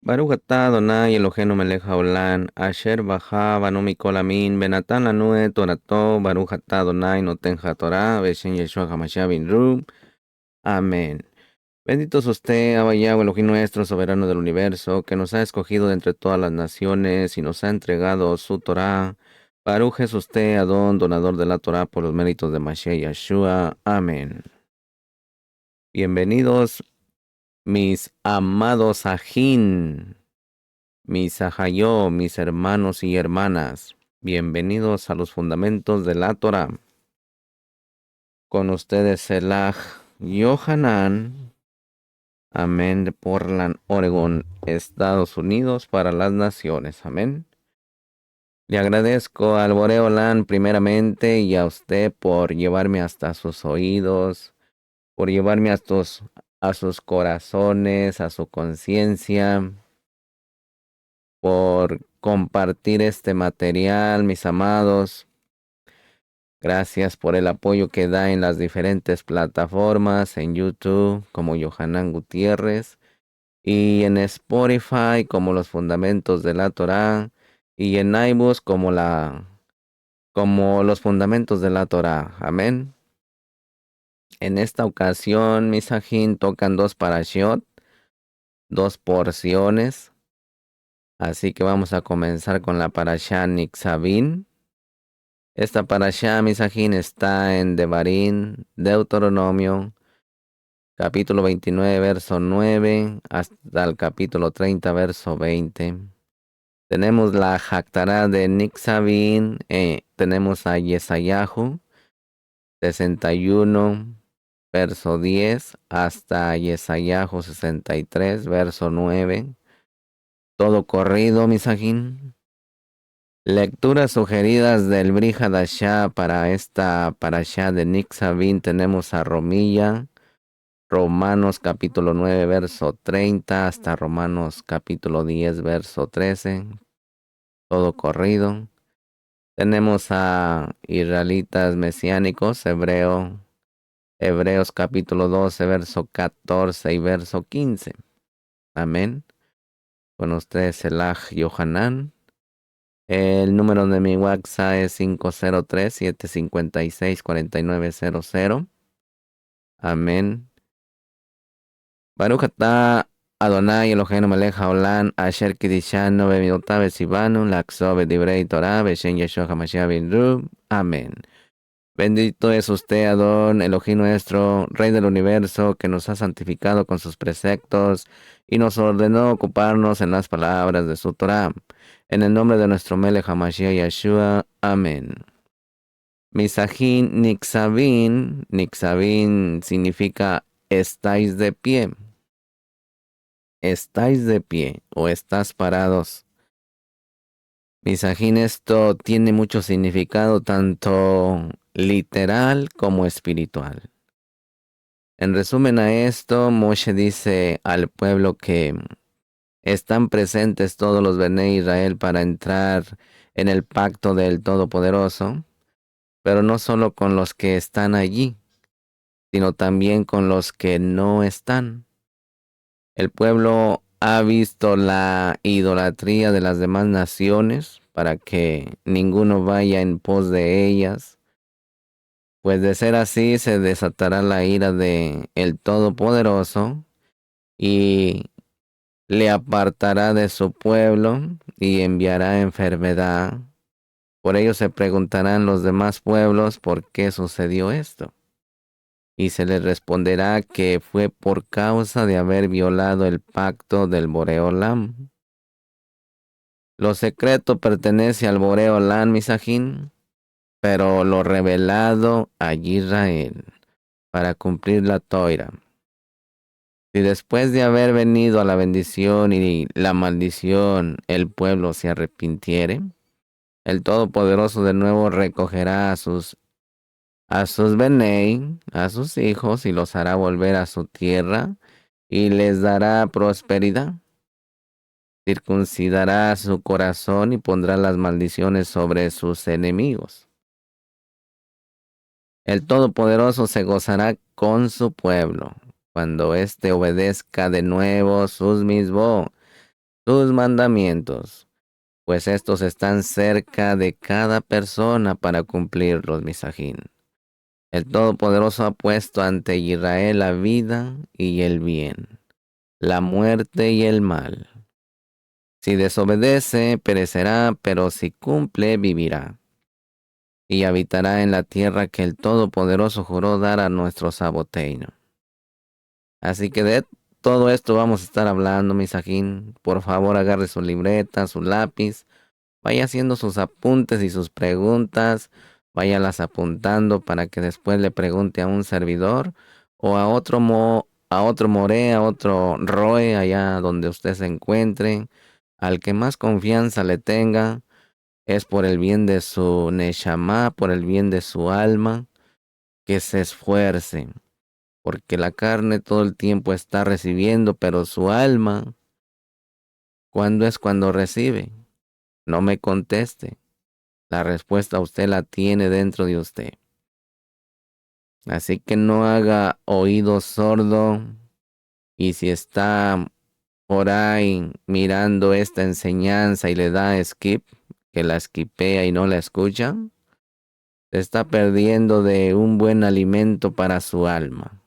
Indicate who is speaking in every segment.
Speaker 1: Baruch atah Adonai Eloheinu melech haolam, asher baja banu mikol amin, benatan lanu torato, Baruch atah Adonai noten hatorah, beshen Yeshua HaMashiach bin Ru. Amén. Bendito es usted, Abba Yahweh, Elohim nuestro, soberano del universo, que nos ha escogido de entre todas las naciones y nos ha entregado su Torah. Baruch es usted, Adón, donador de la Torah, por los méritos de Mashiach Yeshua. Amén. Bienvenidos, mis amados ajín. Mis ajayó, mis hermanos y hermanas, bienvenidos a los fundamentos de la Torah. Con ustedes Elaj Yohanan, amén, de Portland, Oregon, Estados Unidos, para las naciones, amén. Le agradezco al Boreolán primeramente y a usted por llevarme hasta sus oídos, por llevarme a sus corazones, a su conciencia, por compartir este material, mis amados. Gracias por el apoyo que da en las diferentes plataformas, en YouTube como Yohanan Gutiérrez y en Spotify como Los Fundamentos de la Torá y en iBooks como Los Fundamentos de la Torá. Amén. En esta ocasión, mis ajín tocan dos parashot, dos porciones. Así que vamos a comenzar con la parashá Nixabin. Esta parashá, misajín, está en Devarim, Deuteronomio, capítulo 29, verso 9, hasta el capítulo 30, verso 20. Tenemos la Jactará de Nixabin, tenemos a Yesayahu, 61, verso 10, hasta Yesayahu 63, verso 9. Todo corrido, misajín. Lecturas sugeridas del Bri Hadashah para esta parashá de Nixabin. Tenemos a Romilla, Romanos capítulo 9, verso 30, hasta Romanos capítulo 10, verso 13. Todo corrido. Tenemos a Israelitas mesiánicos, Hebreos capítulo 12, verso 14 y verso 15. Amén. Con ustedes Elaj Yohanan. El número de mi WhatsApp es 503-756-4900. Amén. Baruch atah Adonai Eloheinu melech haolam, asher kidishanu bemidotav v'tzivanu laxov b'divrei Torah b'shem Yeshua HaMashiach ben Ru. Amén. Bendito es usted, Adón, Elohim nuestro, Rey del universo, que nos ha santificado con sus preceptos y nos ordenó ocuparnos en las palabras de su Torah. En el nombre de nuestro Melech HaMashiach Yeshua. Amén. Misajín Nixabin. Nixabin significa estáis de pie. Estáis de pie o estás parados. Misajín, esto tiene mucho significado, tanto literal como espiritual. En resumen a esto, Moshe dice al pueblo que están presentes todos los Bnei Israel para entrar en el pacto del Todopoderoso, pero no solo con los que están allí, sino también con los que no están. El pueblo ha visto la idolatría de las demás naciones para que ninguno vaya en pos de ellas, pues de ser así se desatará la ira de el Todopoderoso y le apartará de su pueblo y enviará enfermedad. Por ello se preguntarán los demás pueblos por qué sucedió esto. Y se les responderá que fue por causa de haber violado el pacto del Boreolam. Lo secreto pertenece al Boreolam, misajín, pero lo revelado a Israel, para cumplir la toira. Si después de haber venido a la bendición y la maldición, el pueblo se arrepintiere, el Todopoderoso de nuevo recogerá a sus Benei, a sus hijos, y los hará volver a su tierra, y les dará prosperidad. Circuncidará su corazón y pondrá las maldiciones sobre sus enemigos. El Todopoderoso se gozará con su pueblo, cuando éste obedezca de nuevo sus mismos. tus mandamientos, pues estos están cerca de cada persona para cumplirlos, Misajín. El Todopoderoso ha puesto ante Israel la vida y el bien, la muerte y el mal. Si desobedece, perecerá, pero si cumple, vivirá. Y habitará en la tierra que el Todopoderoso juró dar a nuestro saboteino. Así que de todo esto vamos a estar hablando, Misajín. Por favor, agarre su libreta, su lápiz, vaya haciendo sus apuntes y sus preguntas, váyalas apuntando para que después le pregunte a un servidor o a otro a otro more, a otro roe, allá donde usted se encuentre, al que más confianza le tenga. Es por el bien de su neshama, por el bien de su alma, que se esfuerce, porque la carne todo el tiempo está recibiendo, pero su alma, ¿cuándo es cuando recibe? No me conteste. La respuesta usted la tiene dentro de usted. Así que no haga oído sordo, y si está por ahí mirando esta enseñanza y le da skip, que la skipea y no la escucha, se está perdiendo de un buen alimento para su alma.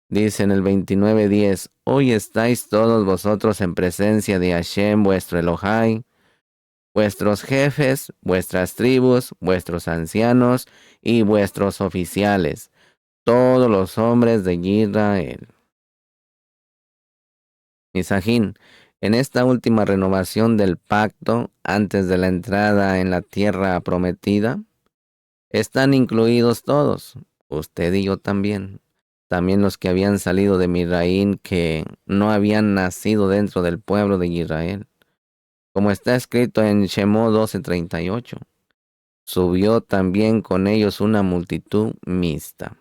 Speaker 1: Dice en el 29:10, hoy estáis todos vosotros en presencia de Hashem vuestro Elohai, vuestros jefes, vuestras tribus, vuestros ancianos y vuestros oficiales, todos los hombres de Israel. Misajín, en esta última renovación del pacto, antes de la entrada en la tierra prometida, están incluidos todos, usted y yo también. También los que habían salido de Misraín, que no habían nacido dentro del pueblo de Israel. Como está escrito en Shemó 12:38, subió también con ellos una multitud mixta.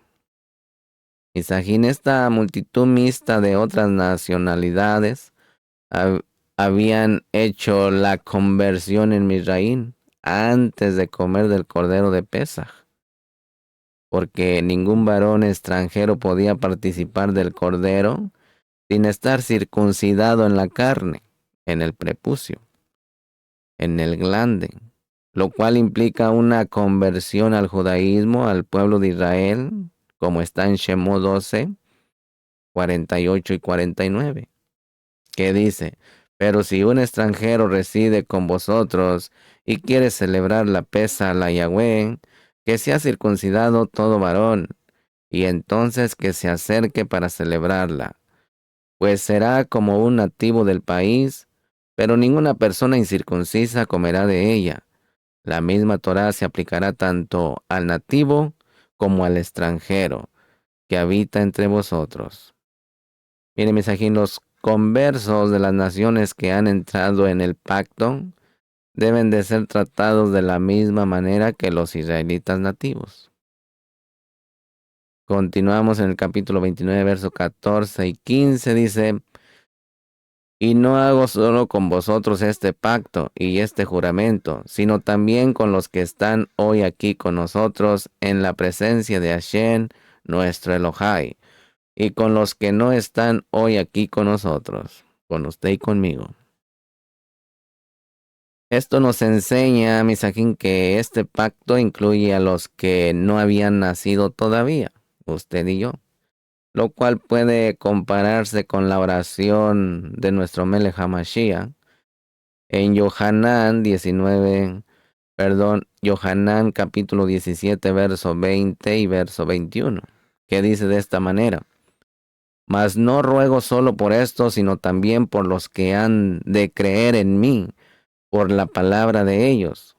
Speaker 1: Misajín, esta multitud mixta de otras nacionalidades habían hecho la conversión en Misraín antes de comer del cordero de Pesaj, porque ningún varón extranjero podía participar del cordero sin estar circuncidado en la carne, en el prepucio, en el glande, lo cual implica una conversión al judaísmo, al pueblo de Israel, como está en Shemó 12:48 y 49, que dice, pero si un extranjero reside con vosotros y quiere celebrar la pesa a la Yahweh, que sea circuncidado todo varón, y entonces que se acerque para celebrarla, pues será como un nativo del país, pero ninguna persona incircuncisa comerá de ella. La misma Torá se aplicará tanto al nativo como al extranjero que habita entre vosotros. Miren, mis aquí, los conversos de las naciones que han entrado en el pacto deben de ser tratados de la misma manera que los israelitas nativos. Continuamos en el capítulo 29, versos 14 y 15, dice, y no hago solo con vosotros este pacto y este juramento, sino también con los que están hoy aquí con nosotros en la presencia de Hashem, nuestro Elohai, y con los que no están hoy aquí con nosotros, con usted y conmigo. Esto nos enseña, Misajín, que este pacto incluye a los que no habían nacido todavía, usted y yo, lo cual puede compararse con la oración de nuestro Melech HaMashiach en Yohanan capítulo 17, verso 20 y verso 21, que dice de esta manera, mas no ruego solo por esto, sino también por los que han de creer en mí, por la palabra de ellos,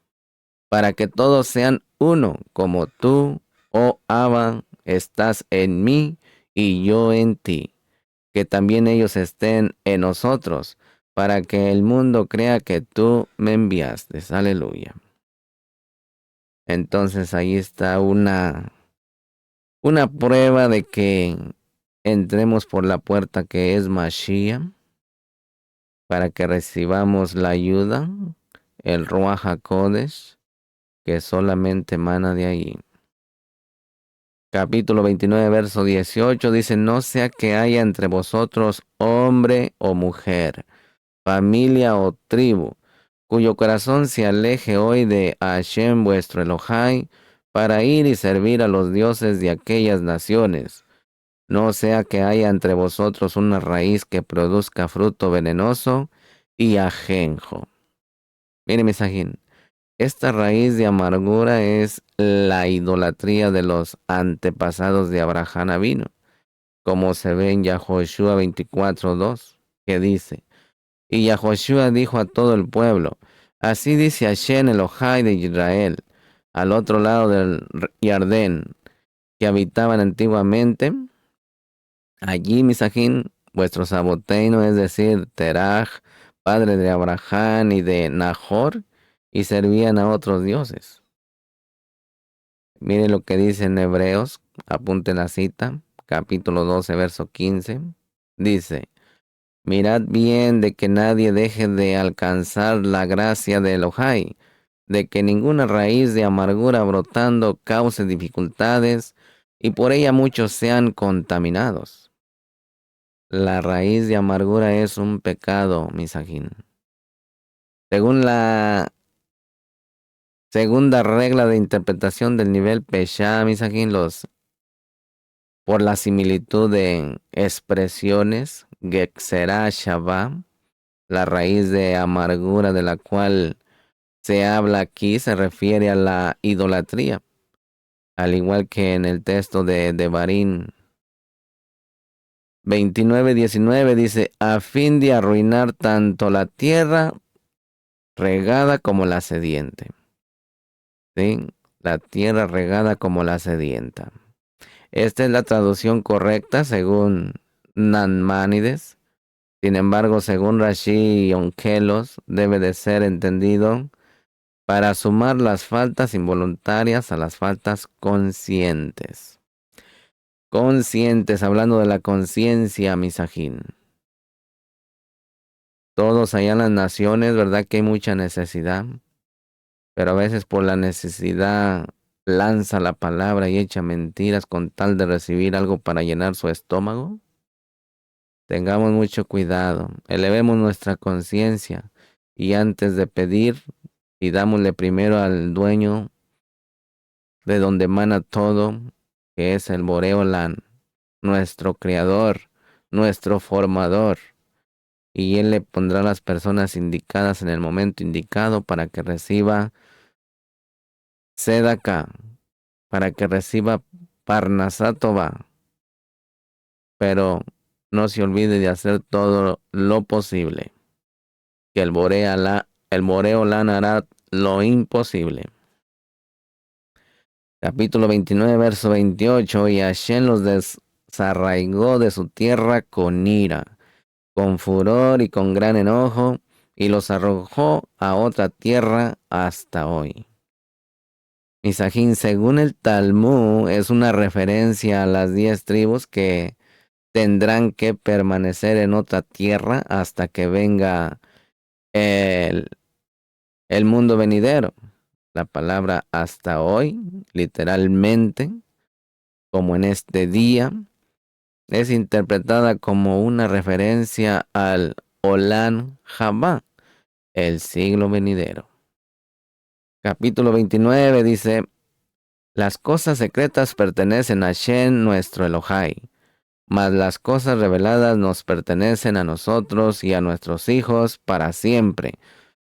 Speaker 1: para que todos sean uno, como tú, oh Abba, estás en mí y yo en ti, que también ellos estén en nosotros, para que el mundo crea que tú me enviaste. Aleluya. Entonces ahí está una prueba de que entremos por la puerta que es Mashiach, para que recibamos la ayuda, el Ruach HaKodesh, que solamente emana de ahí. Capítulo 29, verso 18 dice, no sea que haya entre vosotros hombre o mujer, familia o tribu, cuyo corazón se aleje hoy de Hashem vuestro Elohai, para ir y servir a los dioses de aquellas naciones. No sea que haya entre vosotros una raíz que produzca fruto venenoso y ajenjo. Mire, mensajín, esta raíz de amargura es la idolatría de los antepasados de Abraham Avino, como se ve en Yahoshua 24:2, que dice: Y Yahoshua dijo a todo el pueblo: Así dice Hashem Elohai de Israel, al otro lado del Jardén, que habitaban antiguamente. Allí, Misajín, vuestro saboteino, es decir, Teraj, padre de Abraham y de Nahor, y servían a otros dioses. Mire lo que dice en Hebreos, apunte la cita, capítulo 12, verso 15. Dice: Mirad bien de que nadie deje de alcanzar la gracia de Elohai, de que ninguna raíz de amargura brotando cause dificultades, y por ella muchos sean contaminados. La raíz de amargura es un pecado, Misajín. Según la segunda regla de interpretación del nivel Pesha, Misajín, por la similitud de expresiones, Gexerá Shabá, la raíz de amargura de la cual se habla aquí se refiere a la idolatría, al igual que en el texto de Devarim 29:19 dice: a fin de arruinar tanto la tierra regada como la sediente. ¿Sí? La tierra regada como la sedienta. Esta es la traducción correcta según Nanmánides. Sin embargo, según Rashi y Onkelos, debe de ser entendido para sumar las faltas involuntarias a las faltas conscientes. Conscientes, hablando de la conciencia, Misajín. Todos allá en las naciones, ¿verdad que hay mucha necesidad? Pero a veces por la necesidad lanza la palabra y echa mentiras con tal de recibir algo para llenar su estómago. Tengamos mucho cuidado, elevemos nuestra conciencia y antes de pedir, pidámosle primero al dueño de donde emana todo, que es el Boreolán, nuestro creador, nuestro formador, y él le pondrá las personas indicadas en el momento indicado para que reciba Sedaka, para que reciba Parnasatova, pero no se olvide de hacer todo lo posible, que el Boreolán hará lo imposible. Capítulo 29, verso 28, y Hashem los desarraigó de su tierra con ira, con furor y con gran enojo, y los arrojó a otra tierra hasta hoy. Misajín, según el Talmud, es una referencia a las 10 tribus que tendrán que permanecer en otra tierra hasta que venga el, el mundo venidero. La palabra hasta hoy, literalmente, como en este día, es interpretada como una referencia al Olam Jabá, el siglo venidero. Capítulo 29 dice: las cosas secretas pertenecen a Shen, nuestro Elohai, mas las cosas reveladas nos pertenecen a nosotros y a nuestros hijos para siempre,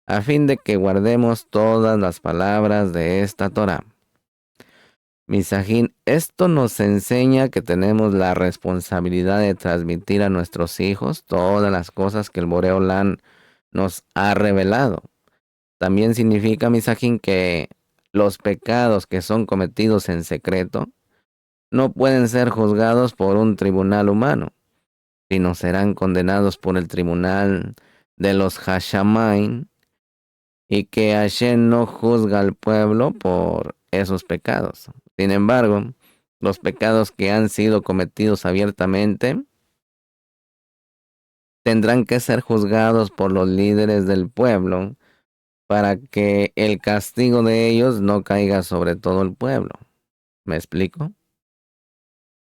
Speaker 1: a fin de que guardemos todas las palabras de esta Torá. Misajín, esto nos enseña que tenemos la responsabilidad de transmitir a nuestros hijos todas las cosas que el Boreolán nos ha revelado. También significa, Misajín, que los pecados que son cometidos en secreto no pueden ser juzgados por un tribunal humano, sino serán condenados por el tribunal de los Hashamain, y que Hashem no juzga al pueblo por esos pecados. Sin embargo, los pecados que han sido cometidos abiertamente tendrán que ser juzgados por los líderes del pueblo para que el castigo de ellos no caiga sobre todo el pueblo. ¿Me explico?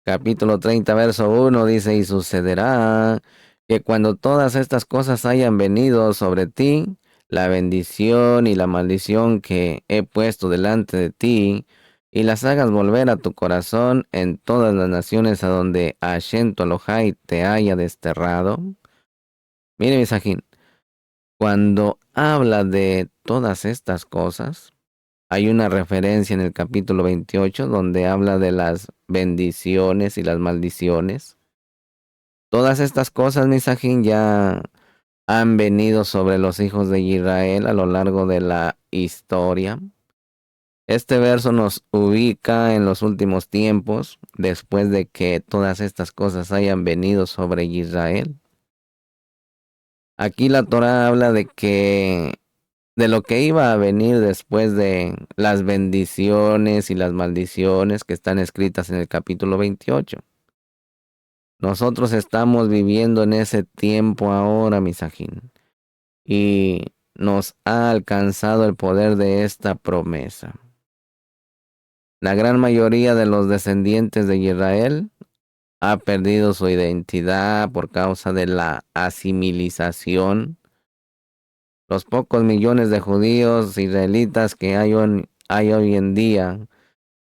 Speaker 1: Capítulo 30, verso 1 dice: y sucederá que cuando todas estas cosas hayan venido sobre ti, la bendición y la maldición que he puesto delante de ti, y las hagas volver a tu corazón en todas las naciones a donde Hashem tu Elohai te haya desterrado. Mire, Misajín, cuando habla de todas estas cosas, hay una referencia en el capítulo 28 donde habla de las bendiciones y las maldiciones. Todas estas cosas, Misajín, ya han venido sobre los hijos de Israel a lo largo de la historia. Este verso nos ubica en los últimos tiempos, después de que todas estas cosas hayan venido sobre Israel. Aquí la Torá habla de lo que iba a venir después de las bendiciones y las maldiciones que están escritas en el capítulo 28. Nosotros estamos viviendo en ese tiempo ahora, Misajín, y nos ha alcanzado el poder de esta promesa. La gran mayoría de los descendientes de Israel ha perdido su identidad por causa de la asimilización. Los pocos millones de judíos israelitas que hay hoy en día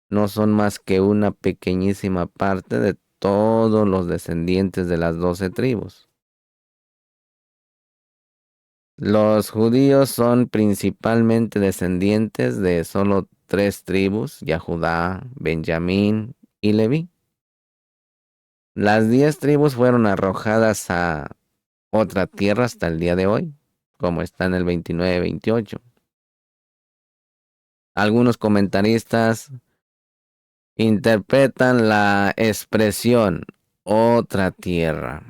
Speaker 1: no son más que una pequeñísima parte de todos los descendientes de las 12 tribus. Los judíos son principalmente descendientes de solo 3 tribus: Yahudá, Benjamín y Leví. Las 10 tribus fueron arrojadas a otra tierra hasta el día de hoy, como está en el 29-28. Algunos comentaristas interpretan la expresión otra tierra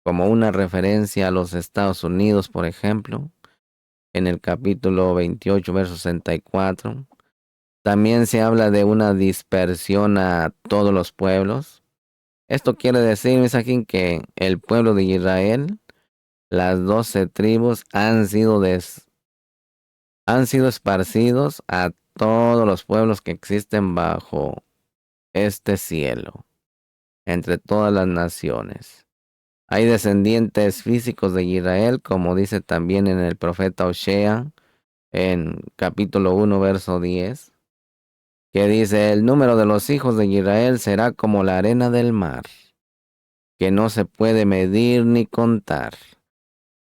Speaker 1: como una referencia a los Estados Unidos, por ejemplo, en el capítulo 28, verso 64. También se habla de una dispersión a todos los pueblos. Esto quiere decir, Misajín, que el pueblo de Israel, las 12 tribus, han sido esparcidos a todos los pueblos que existen bajo este cielo, entre todas las naciones. Hay descendientes físicos de Israel, como dice también en el profeta Osea, en capítulo 1, verso 10, que dice: el número de los hijos de Israel será como la arena del mar, que no se puede medir ni contar,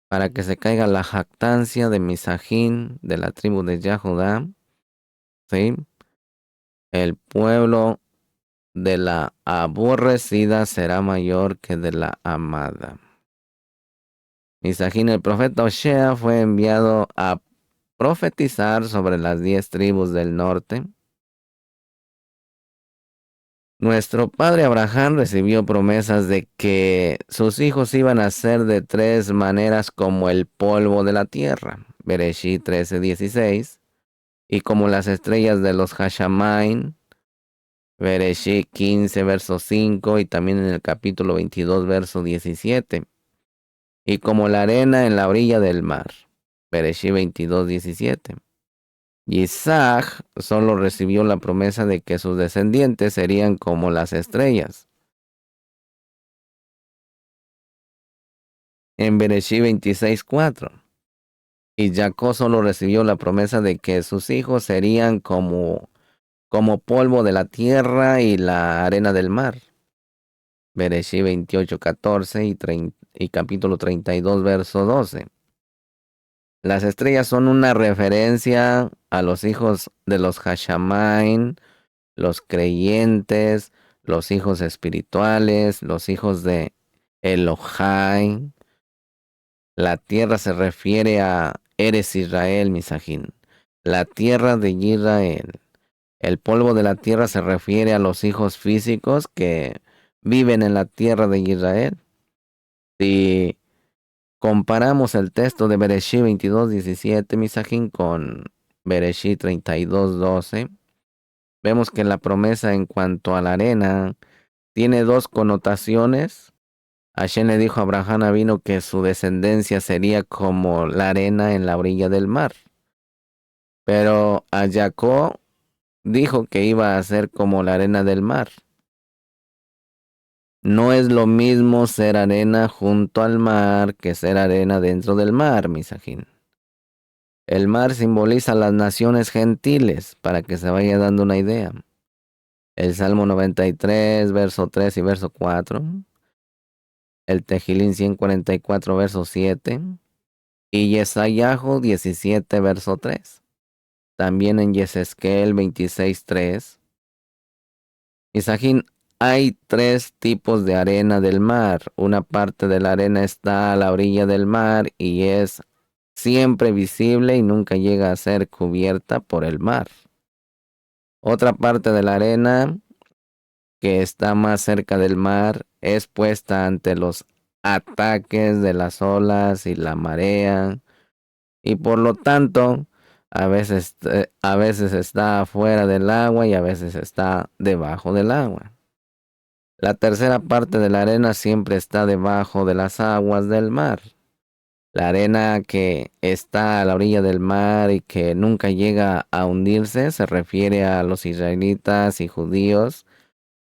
Speaker 1: para que se caiga la jactancia de Misajín, de la tribu de Judá, ¿sí? El pueblo de la aborrecida será mayor que de la amada. Misajín, el profeta Osea, fue enviado a profetizar sobre las 10 tribus del norte. Nuestro padre Abraham recibió promesas de que sus hijos iban a ser de 3 maneras como el polvo de la tierra, Bereshit 13:16, y como las estrellas de los Hashamain, Bereshit 15, verso 5, y también en el capítulo 22, verso 17, y como la arena en la orilla del mar, Bereshit 22:17. Isaac solo recibió la promesa de que sus descendientes serían como las estrellas, en Bereshit 26:4. Y Jacob solo recibió la promesa de que sus hijos serían como polvo de la tierra y la arena del mar, Bereshit 28:14 y capítulo 32, verso 12. Las estrellas son una referencia a los hijos de los Hashamain, los creyentes, los hijos espirituales, los hijos de Elohai. La tierra se refiere a Eres Israel, Misajín, la tierra de Israel. El polvo de la tierra se refiere a los hijos físicos que viven en la tierra de Israel. Si comparamos el texto de Bereshit 22:17, Misajín, con Bereshit 32:12, vemos que la promesa en cuanto a la arena tiene 2 connotaciones. Hashem le dijo a Abraham Avino que su descendencia sería como la arena en la orilla del mar. Pero a Jacob dijo que iba a ser como la arena del mar. No es lo mismo ser arena junto al mar que ser arena dentro del mar, Misajín. El mar simboliza las naciones gentiles, para que se vaya dando una idea. El Salmo 93, verso 3 y verso 4. El Tejilín 144, verso 7. Y Yesayahu 17, verso 3. También en Yesesquel 26, 3. Misajín, hay tres tipos de arena del mar. Una parte de la arena está a la orilla del mar y es siempre visible y nunca llega a ser cubierta por el mar. Otra parte de la arena que está más cerca del mar es puesta ante los ataques de las olas y la marea y por lo tanto a veces está fuera del agua y a veces está debajo del agua. La tercera parte de la arena siempre está debajo de las aguas del mar. La arena que está a la orilla del mar y que nunca llega a hundirse se refiere a los israelitas y judíos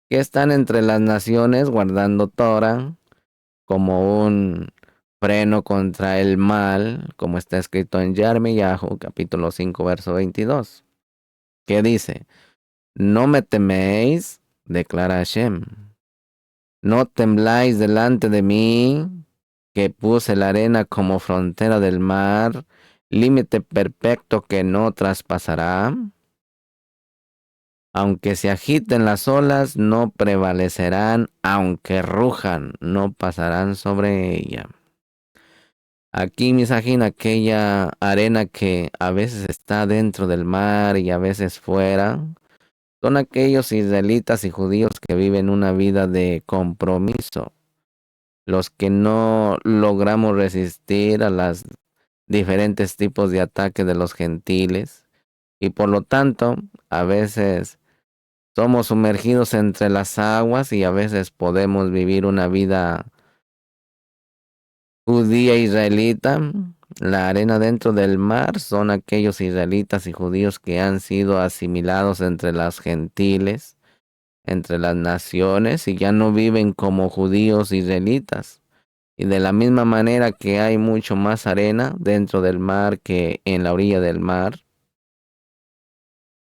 Speaker 1: que están entre las naciones guardando Torah como un freno contra el mal, como está escrito en Yarmiyahu, capítulo 5, verso 22, que dice, no me teméis, declara Hashem, no tembláis delante de mí, que puse la arena como frontera del mar, límite perfecto que no traspasará. Aunque se agiten las olas, no prevalecerán, aunque rujan, no pasarán sobre ella. Aquí, Misajín, aquella arena que a veces está dentro del mar y a veces fuera, son aquellos israelitas y judíos que viven una vida de compromiso, los que no logramos resistir a los diferentes tipos de ataque de los gentiles y por lo tanto, a veces somos sumergidos entre las aguas y a veces podemos vivir una vida judía israelita. La arena dentro del mar son aquellos israelitas y judíos que han sido asimilados entre las gentiles, entre las naciones y ya no viven como judíos israelitas. Y de la misma manera que hay mucho más arena dentro del mar que en la orilla del mar,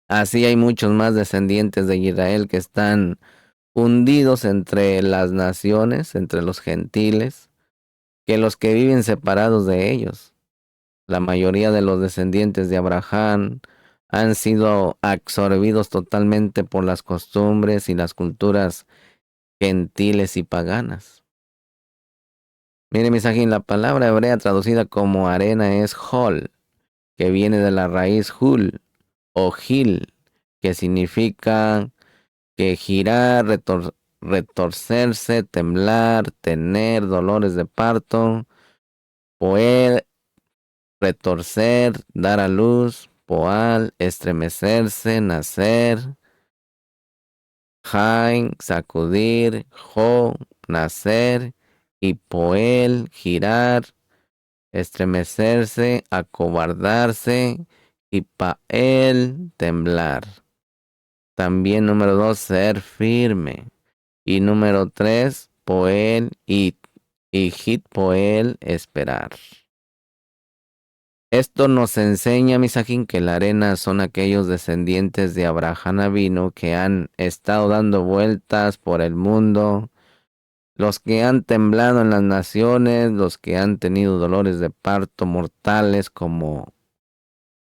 Speaker 1: así hay muchos más descendientes de Israel que están hundidos entre las naciones, entre los gentiles, que los que viven separados de ellos. La mayoría de los descendientes de Abraham han sido absorbidos totalmente por las costumbres y las culturas gentiles y paganas. Mire, misajín, la palabra hebrea traducida como arena es hol, que viene de la raíz hul o gil, que significa que girar, retorcerse, temblar, tener dolores de parto, poder, retorcer, dar a luz, poal, estremecerse, nacer, jain, sacudir, jo, nacer, y poel, girar, estremecerse, acobardarse, y pael, temblar. También número 2, ser firme. Y número 3, poel y hit poel, esperar. Esto nos enseña, Misajín, que la arena son aquellos descendientes de Abraham Avino que han estado dando vueltas por el mundo, los que han temblado en las naciones, los que han tenido dolores de parto mortales como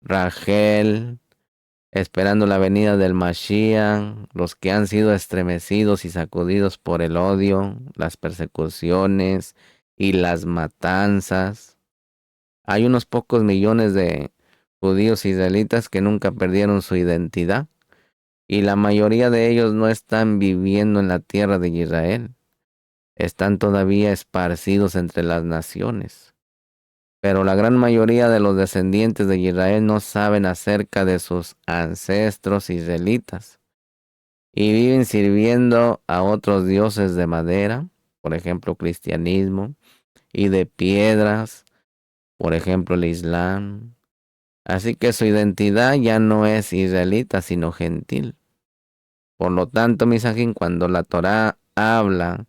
Speaker 1: Rachel, esperando la venida del Mashiach, los que han sido estremecidos y sacudidos por el odio, las persecuciones y las matanzas. Hay unos pocos millones de judíos israelitas que nunca perdieron su identidad y la mayoría de ellos no están viviendo en la tierra de Israel. Están todavía esparcidos entre las naciones. Pero la gran mayoría de los descendientes de Israel no saben acerca de sus ancestros israelitas y viven sirviendo a otros dioses de madera, por ejemplo, cristianismo, y de piedras, por ejemplo, el Islam. Así que su identidad ya no es israelita, sino gentil. Por lo tanto, Misajín, cuando la Torá habla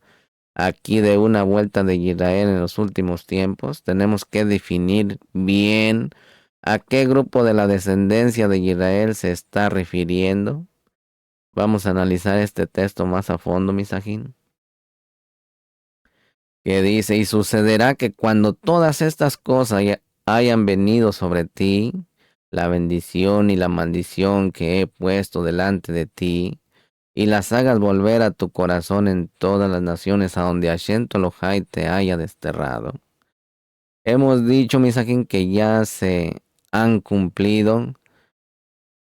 Speaker 1: aquí de una vuelta de Israel en los últimos tiempos. Tenemos que definir bien a qué grupo de la descendencia de Israel se está refiriendo. Vamos a analizar este texto más a fondo, Misajín, que dice, y sucederá que cuando todas estas cosas hayan venido sobre ti, la bendición y la maldición que he puesto delante de ti, y las hagas volver a tu corazón en todas las naciones a donde Hashem tu Elohai te haya desterrado. Hemos dicho, Misajín, que ya se han cumplido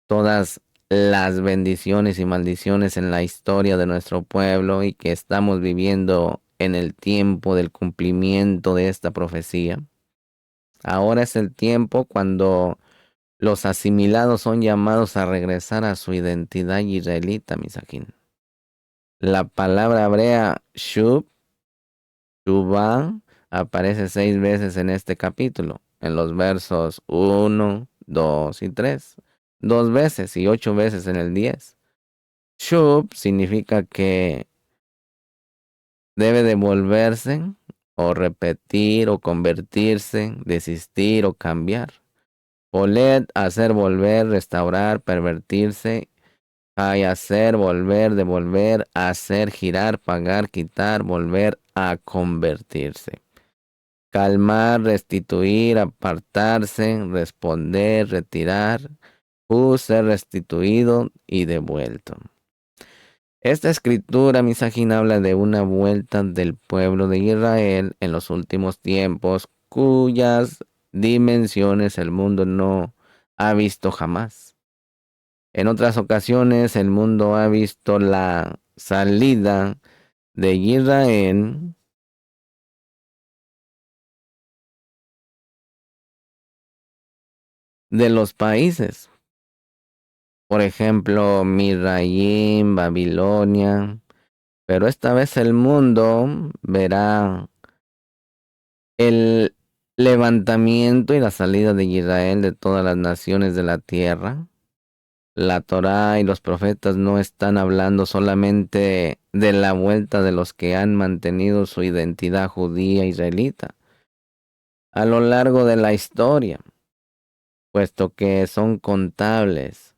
Speaker 1: todas las bendiciones y maldiciones en la historia de nuestro pueblo y que estamos viviendo en el tiempo del cumplimiento de esta profecía. Ahora es el tiempo cuando los asimilados son llamados a regresar a su identidad israelita, Misajín. La palabra hebrea shub, shuvah, aparece 6 veces en este capítulo, en los versos 1, 2 y 3. 2 veces y 8 veces en el 10. Shub significa que debe devolverse o repetir o convertirse, desistir o cambiar. Oled, hacer volver, restaurar, pervertirse. Hay hacer, volver, devolver, hacer, girar, pagar, quitar, volver a convertirse. Calmar, restituir, apartarse, responder, retirar, ser restituido y devuelto. Esta escritura, Misajín, habla de una vuelta del pueblo de Israel en los últimos tiempos, cuyas dimensiones el mundo no ha visto jamás. En otras ocasiones, el mundo ha visto la salida de Israel de los países. Por ejemplo, Misraim, Babilonia. Pero esta vez el mundo verá el levantamiento y la salida de Israel de todas las naciones de la tierra. La Torá y los profetas no están hablando solamente de la vuelta de los que han mantenido su identidad judía israelita a lo largo de la historia, puesto que son contables,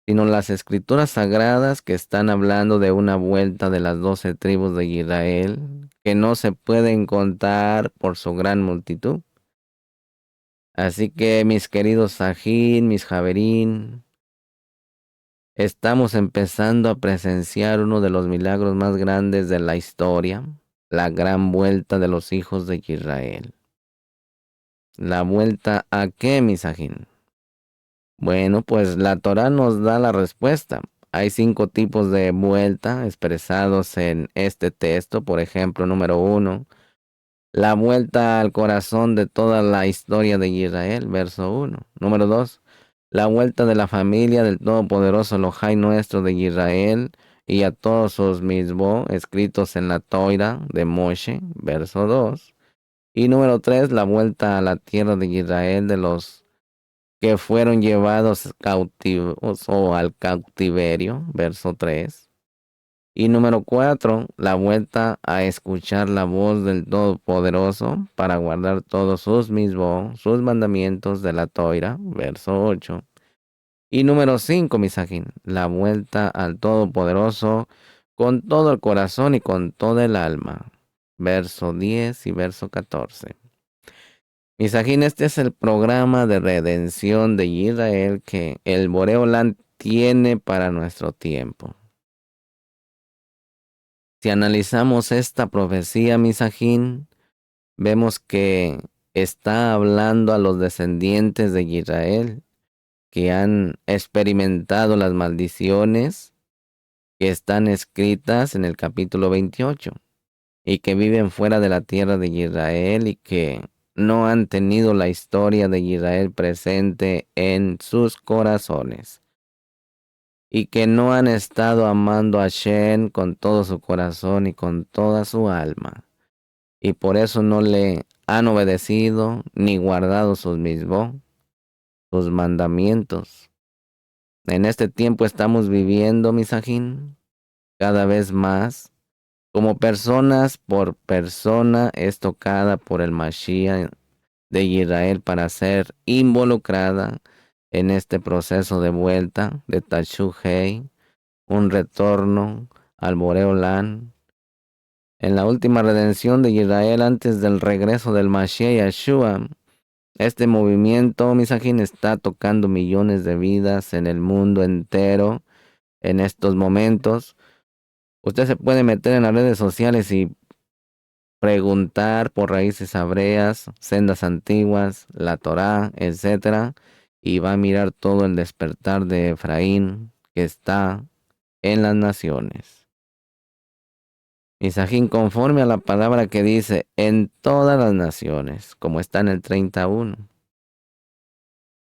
Speaker 1: sino las escrituras sagradas que están hablando de una vuelta de las 12 tribus de Israel, que no se pueden contar por su gran multitud. Así que mis queridos Sajín, mis Javerín, estamos empezando a presenciar uno de los milagros más grandes de la historia, la gran vuelta de los hijos de Israel. ¿La vuelta a qué, mis Sajín? Bueno, pues la Torá nos da la respuesta. Hay 5 tipos de vuelta expresados en este texto. Por ejemplo, número 1, la vuelta al corazón de toda la historia de Israel, verso 1. Número 2, la vuelta de la familia del Todopoderoso Elohai nuestro de Israel y a todos sus mismos escritos en la Toira de Moshe, verso 2. Y número 3, la vuelta a la tierra de Israel de los que fueron llevados cautivos o al cautiverio, verso 3. Y número 4, la vuelta a escuchar la voz del Todopoderoso para guardar todos sus mismos, sus mandamientos de la Toira, verso 8. Y número 5, Misajín, la vuelta al Todopoderoso con todo el corazón y con toda el alma, verso 10 y verso 14. Misajín, este es el programa de redención de Israel que el Boreolán tiene para nuestro tiempo. Si analizamos esta profecía, Misajín, vemos que está hablando a los descendientes de Israel que han experimentado las maldiciones que están escritas en el capítulo 28 y que viven fuera de la tierra de Israel y que no han tenido la historia de Israel presente en sus corazones y que no han estado amando a Shem con todo su corazón y con toda su alma y por eso no le han obedecido ni guardado sus mismos, sus mandamientos. En este tiempo estamos viviendo, Misajín, cada vez más Como personas, por persona es tocada por el Mashiach de Israel para ser involucrada en este proceso de vuelta de Tashuhei, un retorno al Boreolán, en la última redención de Israel antes del regreso del Mashiach Yeshua. Este movimiento, Misajín, está tocando millones de vidas en el mundo entero en estos momentos. Usted se puede meter en las redes sociales y preguntar por raíces hebreas, sendas antiguas, la Torá, etcétera, y va a mirar todo el despertar de Efraín que está en las naciones. Misajín, conforme a la palabra que dice en todas las naciones, como está en el 31.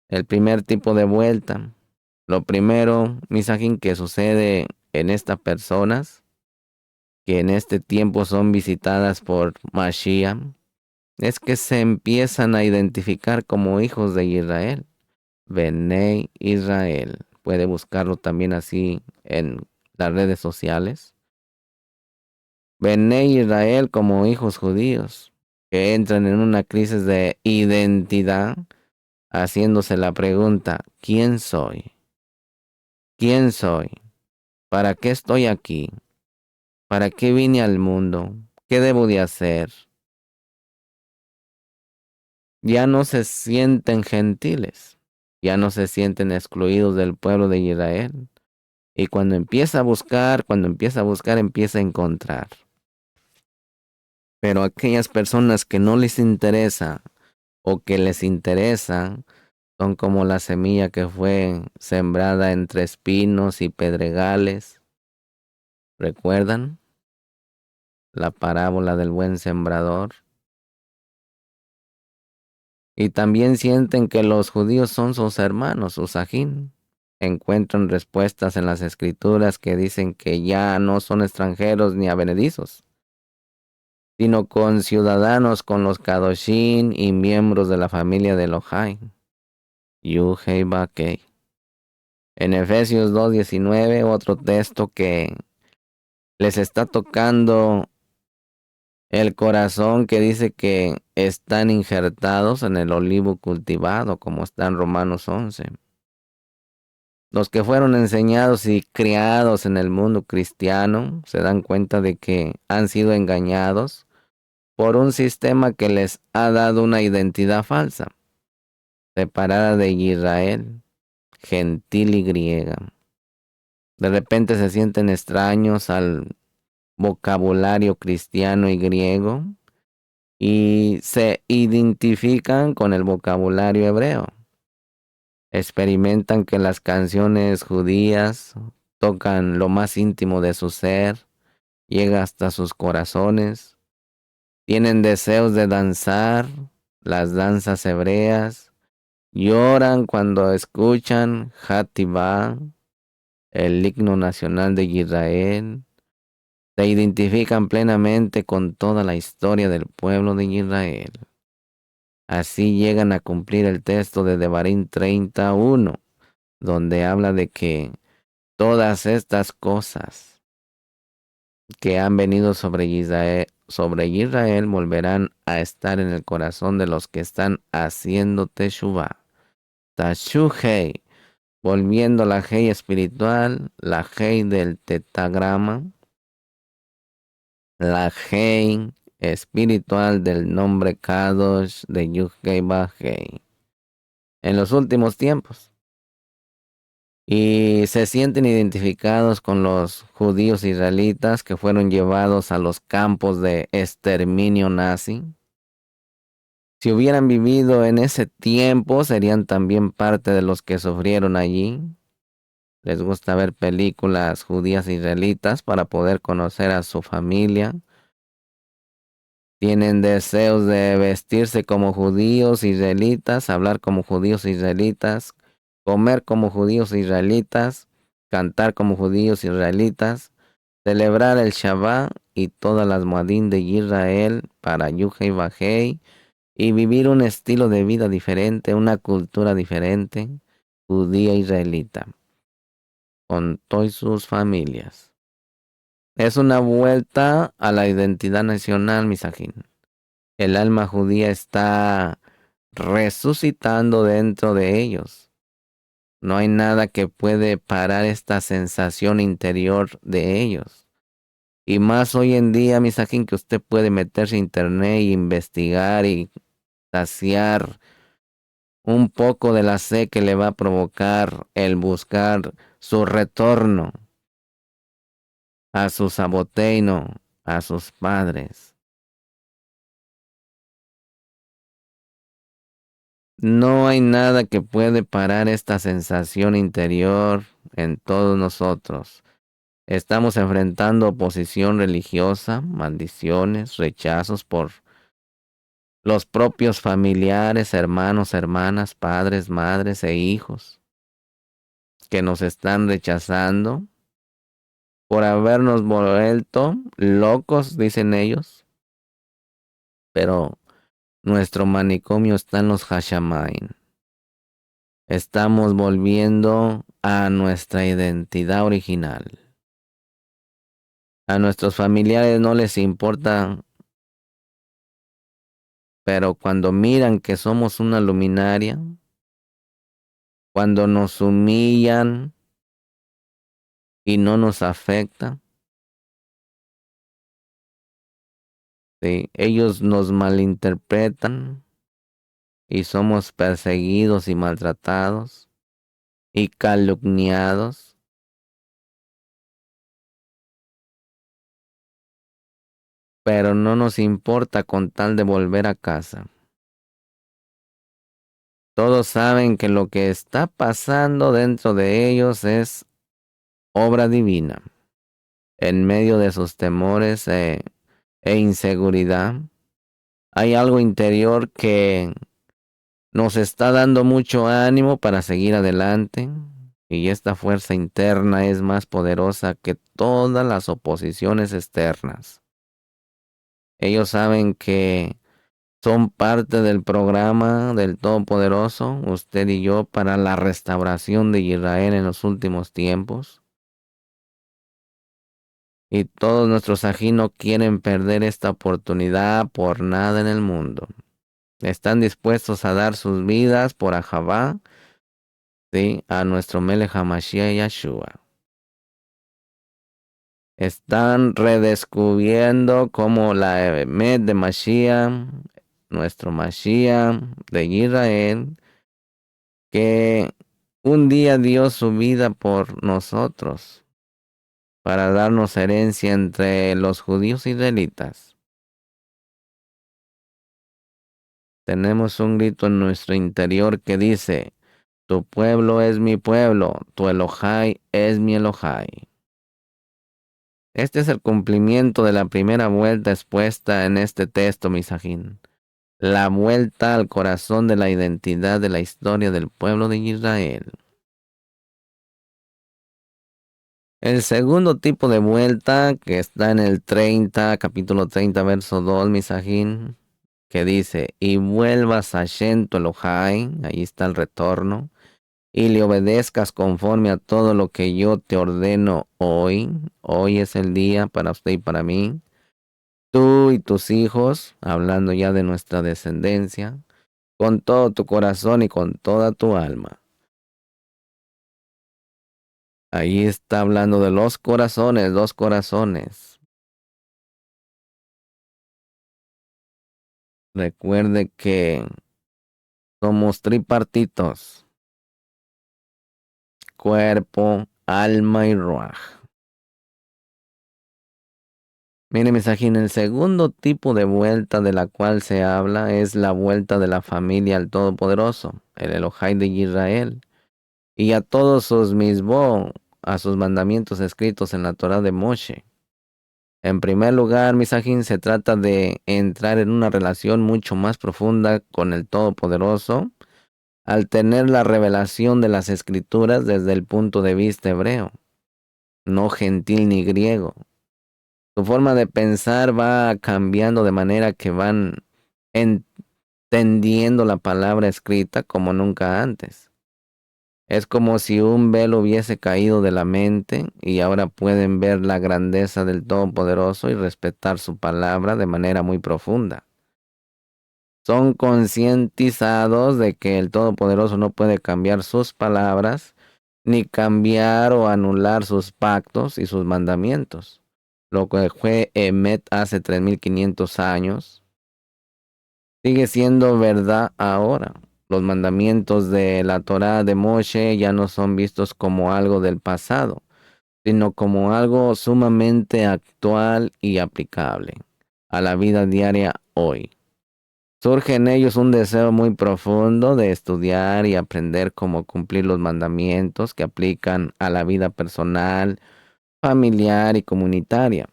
Speaker 1: El primer tipo de vuelta. Lo primero, Misajín, que sucede en estas personas, que en este tiempo son visitadas por Mashiach, es que se empiezan a identificar como hijos de Israel. Benei Israel. Puede buscarlo también así en las redes sociales. Benei Israel como hijos judíos, que entran en una crisis de identidad, haciéndose la pregunta, ¿quién soy? ¿Quién soy? ¿Para qué estoy aquí? ¿Para qué vine al mundo? ¿Qué debo de hacer? Ya no se sienten gentiles, ya no se sienten excluidos del pueblo de Israel. Y cuando empieza a buscar, empieza a encontrar. Pero aquellas personas que no les interesa o que les interesa son como la semilla que fue sembrada entre espinos y pedregales. ¿Recuerdan la parábola del buen sembrador? Y también sienten que los judíos son sus hermanos, sus ajín. Encuentran respuestas en las escrituras que dicen que ya no son extranjeros ni avenedizos, sino con ciudadanos con los Kadoshin y miembros de la familia de Elohai. Yuhei Bakei. En Efesios 2:19, otro texto que les está tocando el corazón, que dice que están injertados en el olivo cultivado, como está en Romanos 11. Los que fueron enseñados y criados en el mundo cristiano se dan cuenta de que han sido engañados por un sistema que les ha dado una identidad falsa, separada de Israel, gentil y griega. De repente se sienten extraños al vocabulario cristiano y griego y se identifican con el vocabulario hebreo. Experimentan que las canciones judías tocan lo más íntimo de su ser, llega hasta sus corazones, tienen deseos de danzar las danzas hebreas, lloran cuando escuchan Hativá, el himno nacional de Israel, se identifican plenamente con toda la historia del pueblo de Israel. Así llegan a cumplir el texto de Devarim 31, donde habla de que todas estas cosas que han venido sobre Israel volverán a estar en el corazón de los que están haciendo Teshuvah. Tashuhei, volviendo la Hei espiritual, la Hei del tetagrama, la Hei espiritual del nombre Kadosh de Yud-Hei Vah-Hei, en los últimos tiempos. Y se sienten identificados con los judíos israelitas que fueron llevados a los campos de exterminio nazi. Si hubieran vivido en ese tiempo, serían también parte de los que sufrieron allí. Les gusta ver películas judías israelitas para poder conocer a su familia. Tienen deseos de vestirse como judíos israelitas, hablar como judíos israelitas, comer como judíos israelitas, cantar como judíos israelitas, celebrar el Shabbat y todas las Moadim de Israel para Yuhei Bajei y vivir un estilo de vida diferente, una cultura diferente, judía israelita, con todas sus familias. Es una vuelta a la identidad nacional, Misajín. El alma judía está resucitando dentro de ellos. No hay nada que puede parar esta sensación interior de ellos. Y más hoy en día, Misajín, que usted puede meterse a internet y investigar y saciar un poco de la sed que le va a provocar el buscar su retorno a su saboteino, a sus padres. No hay nada que puede parar esta sensación interior en todos nosotros. Estamos enfrentando oposición religiosa, maldiciones, rechazos por los propios familiares, hermanos, hermanas, padres, madres e hijos que nos están rechazando por habernos vuelto locos, dicen ellos. Pero nuestro manicomio está en los Hashamain. Estamos volviendo a nuestra identidad original. A nuestros familiares no les importa, pero cuando miran que somos una luminaria, cuando nos humillan y no nos afecta, ¿sí? Ellos nos malinterpretan y somos perseguidos y maltratados y calumniados, pero no nos importa con tal de volver a casa. Todos saben que lo que está pasando dentro de ellos es obra divina. En medio de sus temores e inseguridad, hay algo interior que nos está dando mucho ánimo para seguir adelante. Y esta fuerza interna es más poderosa que todas las oposiciones externas. Ellos saben que son parte del programa del Todopoderoso, usted y yo, para la restauración de Israel en los últimos tiempos. Y todos nuestros ají no quieren perder esta oportunidad por nada en el mundo. Están dispuestos a dar sus vidas por Ahabá, ¿sí? A nuestro Melech HaMashiach Yahshua. Están redescubriendo como la Emet de Mashiach, nuestro Mashiach de Israel, que un día dio su vida por nosotros para darnos herencia entre los judíos israelitas. Tenemos un grito en nuestro interior que dice, tu pueblo es mi pueblo, tu Elohai es mi Elohai. Este es el cumplimiento de la primera vuelta expuesta en este texto, Misajín. La vuelta al corazón de la identidad de la historia del pueblo de Israel. El segundo tipo de vuelta, que está en el 30, capítulo 30, verso 2, Misajín, que dice, y vuelvas a Hashem tu Elohai, ahí está el retorno, y le obedezcas conforme a todo lo que yo te ordeno hoy. Hoy es el día para usted y para mí. Tú y tus hijos, hablando ya de nuestra descendencia, con todo tu corazón y con toda tu alma. Ahí está hablando de los corazones, dos corazones. Recuerde que somos tripartitos, cuerpo, alma y ruaj. Mire, mensajín, el segundo tipo de vuelta de la cual se habla es la vuelta de la familia al Todopoderoso, el Elohai de Israel, y a todos sus misbó, a sus mandamientos escritos en la Torá de Moshe. En primer lugar, Misajín, se trata de entrar en una relación mucho más profunda con el Todopoderoso al tener la revelación de las Escrituras desde el punto de vista hebreo, no gentil ni griego. Su forma de pensar va cambiando de manera que van entendiendo la palabra escrita como nunca antes. Es como si un velo hubiese caído de la mente y ahora pueden ver la grandeza del Todopoderoso y respetar su palabra de manera muy profunda. Son concientizados de que el Todopoderoso no puede cambiar sus palabras, ni cambiar o anular sus pactos y sus mandamientos. Lo que fue Emet hace 3500 años sigue siendo verdad ahora. Los mandamientos de la Torá de Moshe ya no son vistos como algo del pasado, sino como algo sumamente actual y aplicable a la vida diaria hoy. Surge en ellos un deseo muy profundo de estudiar y aprender cómo cumplir los mandamientos que aplican a la vida personal, familiar y comunitaria.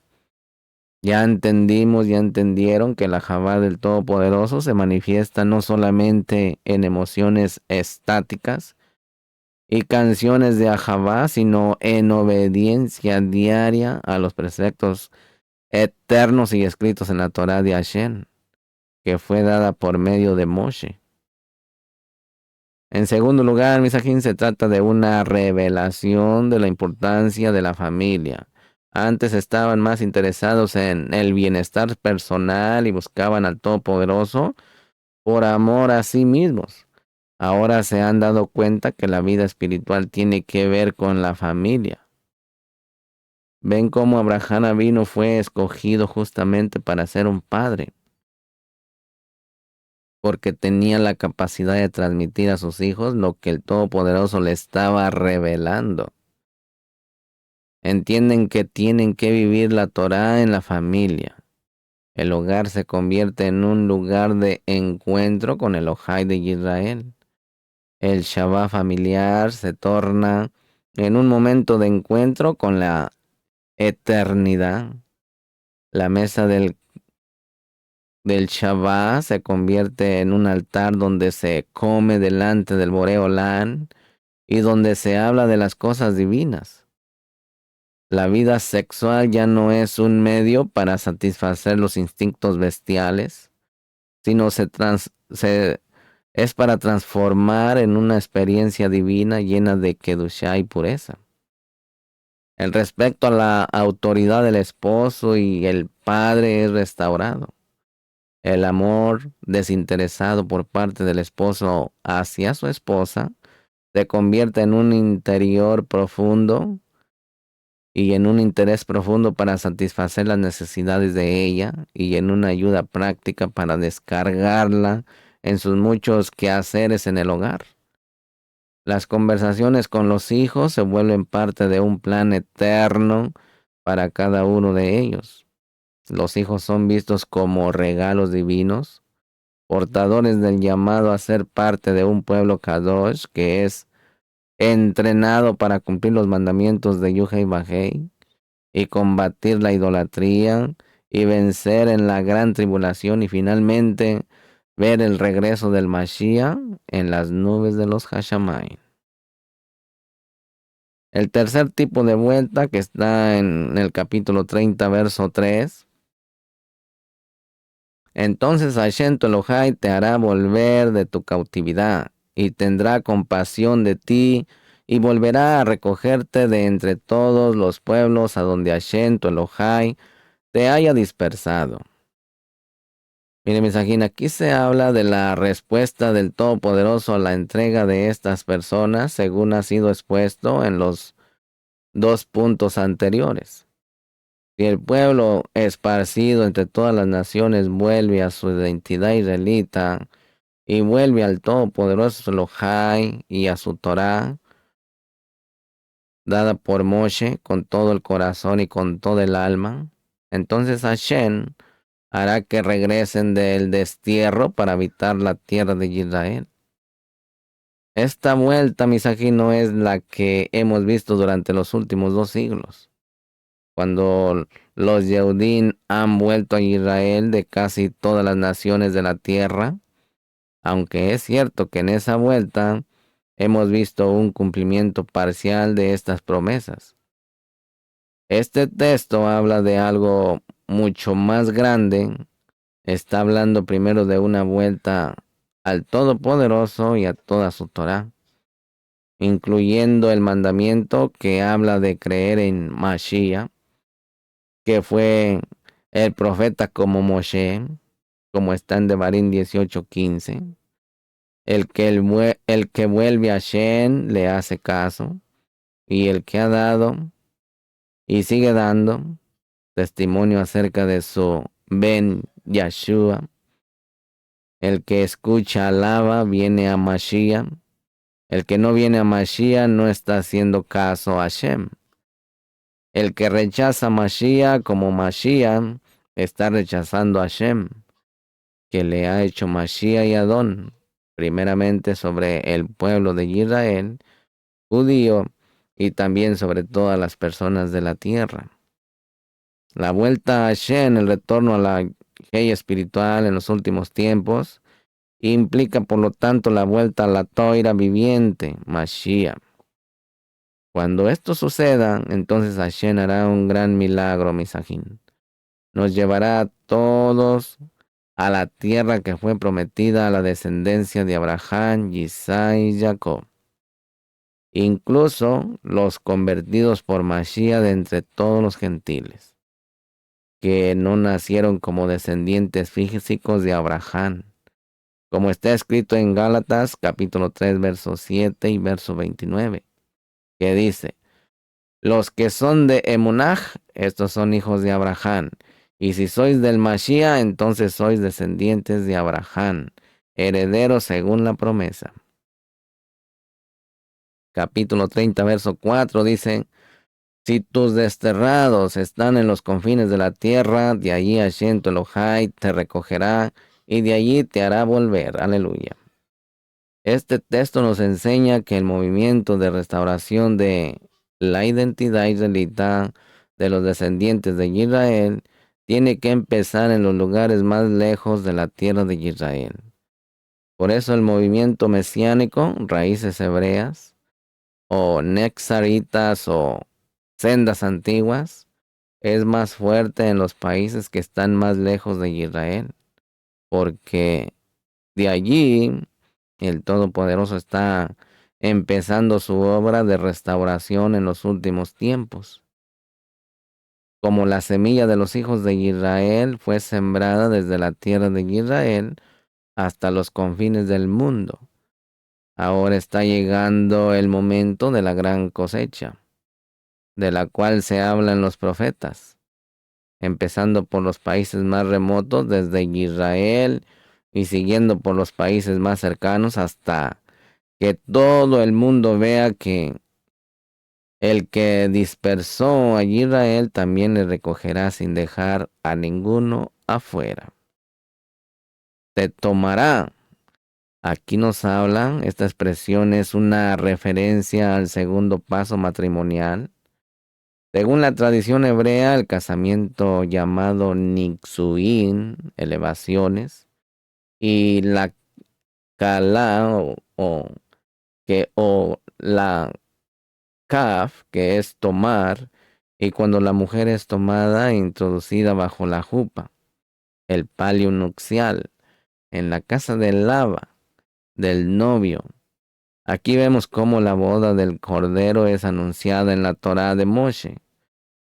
Speaker 1: Ya entendimos, ya entendieron que la Javá del Todopoderoso se manifiesta no solamente en emociones estáticas y canciones de Ahavá, sino en obediencia diaria a los preceptos eternos y escritos en la Torá de Hashem, que fue dada por medio de Moshe. En segundo lugar, Misajín, se trata de una revelación de la importancia de la familia. Antes estaban más interesados en el bienestar personal y buscaban al Todopoderoso por amor a sí mismos. Ahora se han dado cuenta que la vida espiritual tiene que ver con la familia. Ven cómo Abraham Avino fue escogido justamente para ser un padre, porque tenía la capacidad de transmitir a sus hijos lo que el Todopoderoso le estaba revelando. Entienden que tienen que vivir la Torá en la familia. El hogar se convierte en un lugar de encuentro con el Ojai de Israel. El Shabbat familiar se torna en un momento de encuentro con la eternidad. La mesa del Shabbat se convierte en un altar donde se come delante del Boreolán y donde se habla de las cosas divinas. La vida sexual ya no es un medio para satisfacer los instintos bestiales, sino es para transformar en una experiencia divina llena de kedushá y pureza. El respeto a la autoridad del esposo y el padre es restaurado. El amor desinteresado por parte del esposo hacia su esposa se convierte en un interior profundo y en un interés profundo para satisfacer las necesidades de ella y en una ayuda práctica para descargarla en sus muchos quehaceres en el hogar. Las conversaciones con los hijos se vuelven parte de un plan eterno para cada uno de ellos. Los hijos son vistos como regalos divinos, portadores del llamado a ser parte de un pueblo Kadosh que es entrenado para cumplir los mandamientos de Yuhei Bajei y combatir la idolatría y vencer en la gran tribulación y finalmente ver el regreso del Mashiach en las nubes de los Hashamayim. El tercer tipo de vuelta que está en el capítulo 30, verso 3. Entonces Hashem tu Elohai te hará volver de tu cautividad y tendrá compasión de ti y volverá a recogerte de entre todos los pueblos a donde Hashem tu Elohai te haya dispersado. Mire, mensajín, aquí se habla de la respuesta del Todopoderoso a la entrega de estas personas, según ha sido expuesto en los dos puntos anteriores. Si el pueblo esparcido entre todas las naciones vuelve a su identidad israelita y vuelve al Todopoderoso Elohai y a su Torá, dada por Moshe con todo el corazón y con todo el alma, entonces Hashem hará que regresen del destierro para habitar la tierra de Israel. Esta vuelta, Misají, no es la que hemos visto durante los últimos 2 siglos, cuando los Yehudim han vuelto a Israel de casi todas las naciones de la tierra, aunque es cierto que en esa vuelta hemos visto un cumplimiento parcial de estas promesas. Este texto habla de algo mucho más grande. Está hablando primero de una vuelta al Todopoderoso y a toda su Torá. incluyendo el mandamiento que habla de creer en Mashiach, que fue el profeta como Moshe, como está en Devarim 18:15. El que vuelve a Shem le hace caso, y el que ha dado y sigue dando testimonio acerca de su Ben Yeshua. El que escucha alaba, viene a Mashiach. El que no viene a Mashiach no está haciendo caso a Shem. El que rechaza a Mashiach como Mashiach está rechazando a Shem, que le ha hecho Mashiach y Adón, primeramente sobre el pueblo de Israel, judío, y también sobre todas las personas de la tierra. La vuelta a Shem, el retorno a la ley espiritual en los últimos tiempos, implica por lo tanto la vuelta a la Toira viviente, Mashiach. Cuando esto suceda, entonces Hashem hará un gran milagro, Misajín. Nos llevará a todos a la tierra que fue prometida a la descendencia de Abraham, Isaac y Jacob. Incluso los convertidos por Mashiach de entre todos los gentiles, que no nacieron como descendientes físicos de Abraham, como está escrito en Gálatas capítulo 3, verso 7 y verso 29, que dice: los que son de Emunaj, estos son hijos de Abraham, y si sois del Mashiach, entonces sois descendientes de Abraham, herederos según la promesa. Capítulo 30, verso 4 dice: si tus desterrados están en los confines de la tierra, de allí Hashem tu Elohai te recogerá, y de allí te hará volver. Aleluya. Este texto nos enseña que el movimiento de restauración de la identidad israelita de los descendientes de Israel tiene que empezar en los lugares más lejos de la tierra de Israel. Por eso el movimiento mesiánico, raíces hebreas, o nexaritas o sendas antiguas, es más fuerte en los países que están más lejos de Israel, porque de allí el Todopoderoso está empezando su obra de restauración en los últimos tiempos. Como la semilla de los hijos de Israel fue sembrada desde la tierra de Israel hasta los confines del mundo, ahora está llegando el momento de la gran cosecha, de la cual se habla en los profetas, empezando por los países más remotos desde Israel y siguiendo por los países más cercanos hasta que todo el mundo vea que el que dispersó a Israel también le recogerá sin dejar a ninguno afuera. Te tomará. Aquí nos hablan, esta expresión es una referencia al segundo paso matrimonial. Según la tradición hebrea, el casamiento llamado Nixuín, elevaciones, y la Kala o la Kaf, que es tomar, y cuando la mujer es tomada e introducida bajo la jupa, el palio nupcial, en la casa del lava, del novio. Aquí vemos cómo la boda del Cordero es anunciada en la Torá de Moshe.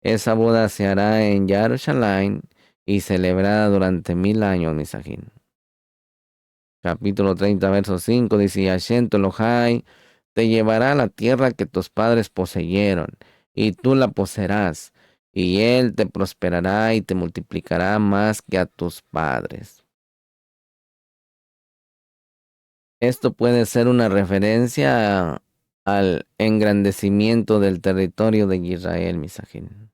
Speaker 1: Esa boda se hará en Jerusalén y celebrada durante 1000 años, Misajín. Capítulo 30, verso 5 dice: y Hashem tu Elohai te llevará a la tierra que tus padres poseyeron, y tú la poseerás, y él te prosperará y te multiplicará más que a tus padres. Esto puede ser una referencia al engrandecimiento del territorio de Israel, Misajín.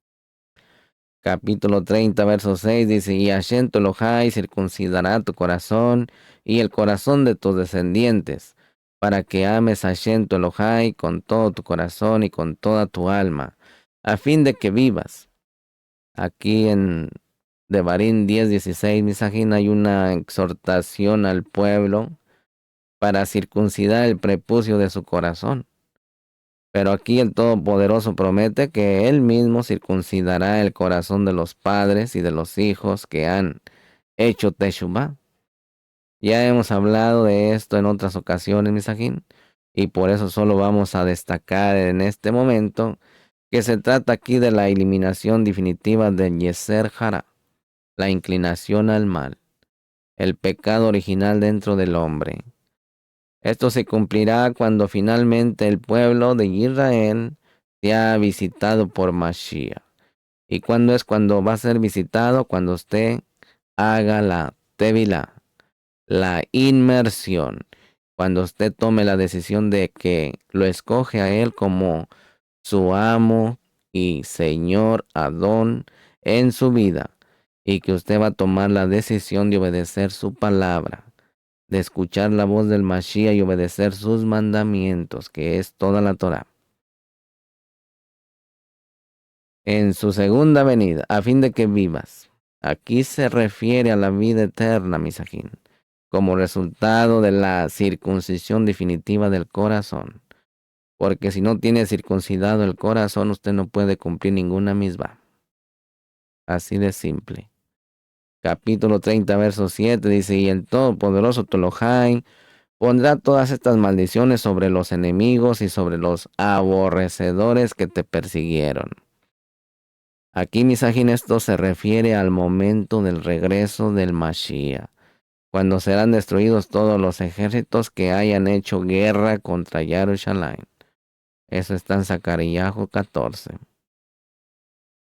Speaker 1: Capítulo 30, verso 6 dice: y Hashem tu Elohai circuncidará tu corazón y el corazón de tus descendientes, para que ames a Hashem tu Elohai con todo tu corazón y con toda tu alma, a fin de que vivas. Aquí en Devarim 10:16, Misajín, hay una exhortación al pueblo para circuncidar el prepucio de su corazón. Pero aquí el Todopoderoso promete que Él mismo circuncidará el corazón de los padres y de los hijos que han hecho Teshuvah. Ya hemos hablado de esto en otras ocasiones, Misajín, Y por eso solo vamos a destacar en este momento que se trata aquí de la eliminación definitiva del Yeser Hara, la inclinación al mal, el pecado original dentro del hombre. Esto se cumplirá cuando finalmente el pueblo de Israel sea visitado por Mashiach. ¿Y cuándo es cuando va a ser visitado? Cuando usted haga la tevilá, la inmersión. Cuando usted tome la decisión de que lo escoge a él como su amo y Señor Adón en su vida, y que usted va a tomar la decisión de obedecer su palabra, de escuchar la voz del Mashiach y obedecer sus mandamientos, que es toda la Torah, en su segunda venida, a fin de que vivas. Aquí se refiere a la vida eterna, misajín, como resultado de la circuncisión definitiva del corazón. Porque si no tiene circuncidado el corazón, usted no puede cumplir ninguna misma. Así de simple. Capítulo 30, verso 7 dice, y el Todopoderoso Tolojai pondrá todas estas maldiciones sobre los enemigos y sobre los aborrecedores que te persiguieron. Aquí, misajín, esto se refiere al momento del regreso del Mashiach, cuando serán destruidos todos los ejércitos que hayan hecho guerra contra Yarushalayim. Eso está en Zacarías 14.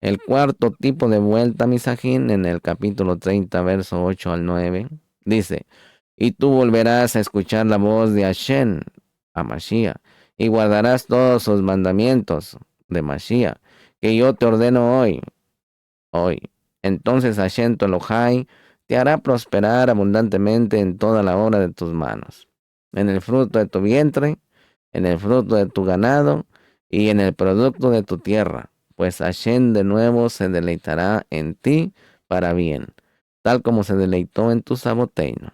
Speaker 1: El cuarto tipo de vuelta, misajín, en el capítulo 30, verso 8 al 9, dice, y tú volverás a escuchar la voz de Hashem, a Mashiach, y guardarás todos sus mandamientos de Mashiach, que yo te ordeno hoy. Entonces Hashem tu Elohai te hará prosperar abundantemente en toda la obra de tus manos, en el fruto de tu vientre, en el fruto de tu ganado, y en el producto de tu tierra, pues Hashem de nuevo se deleitará en ti para bien, tal como se deleitó en tu saboteino.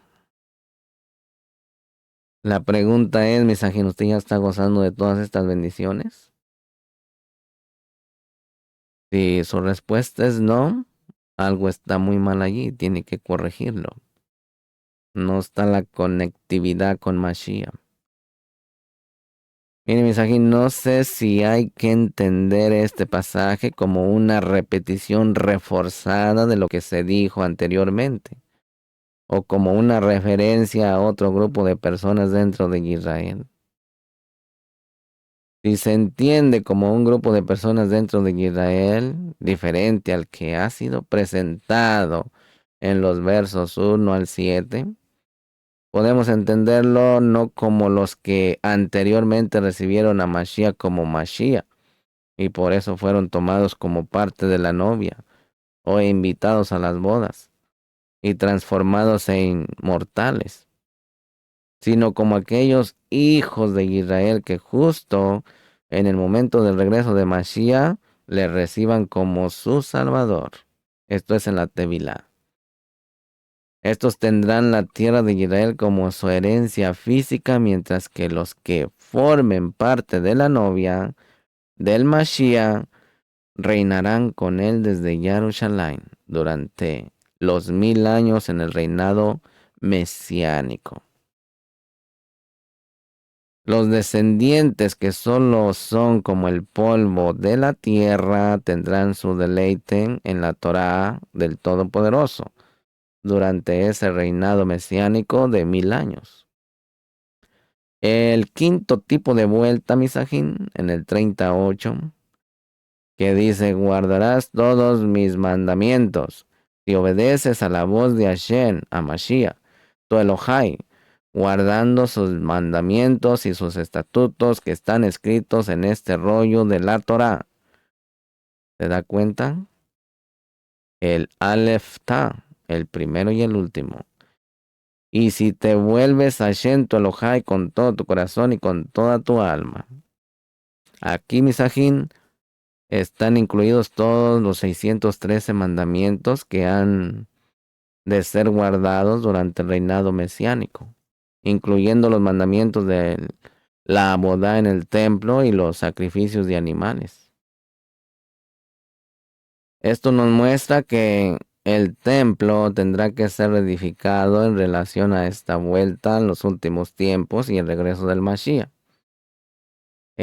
Speaker 1: La pregunta es, misajín, ¿usted ya está gozando de todas estas bendiciones? Si su respuesta es no, algo está muy mal allí, tiene que corregirlo. No está la conectividad con Mashiach. Mire, misajín, no sé si hay que entender este pasaje como una repetición reforzada de lo que se dijo anteriormente, o como una referencia a otro grupo de personas dentro de Israel. Si se entiende como un grupo de personas dentro de Israel, diferente al que ha sido presentado en los versos 1 al 7, podemos entenderlo no como los que anteriormente recibieron a Mashiach como Mashiach, y por eso fueron tomados como parte de la novia, o invitados a las bodas, y transformados en mortales, sino como aquellos hijos de Israel que justo en el momento del regreso de Mashiach le reciban como su Salvador. Esto es en la Tevilá. Estos tendrán la tierra de Israel como su herencia física, mientras que los que formen parte de la novia del Mashiach reinarán con él desde Yarushalayim durante los 1000 años en el reinado mesiánico. Los descendientes que solo son como el polvo de la tierra tendrán su deleite en la Torá del Todopoderoso durante ese reinado mesiánico de 1000 años. El quinto tipo de vuelta, misajín, en el 38, que dice, guardarás todos mis mandamientos, si obedeces a la voz de Hashem, a Mashiach, tu Elohai, guardando sus mandamientos y sus estatutos que están escritos en este rollo de la Torah. ¿Se da cuenta? El Aleph Ta, el primero y el último. Y si te vuelves a Hashem tu Elohai con todo tu corazón y con toda tu alma. Aquí, misajín, están incluidos todos los 613 mandamientos que han de ser guardados durante el reinado mesiánico, incluyendo los mandamientos de la boda en el templo y los sacrificios de animales. Esto nos muestra que el templo tendrá que ser edificado en relación a esta vuelta en los últimos tiempos y el regreso del Mashiach.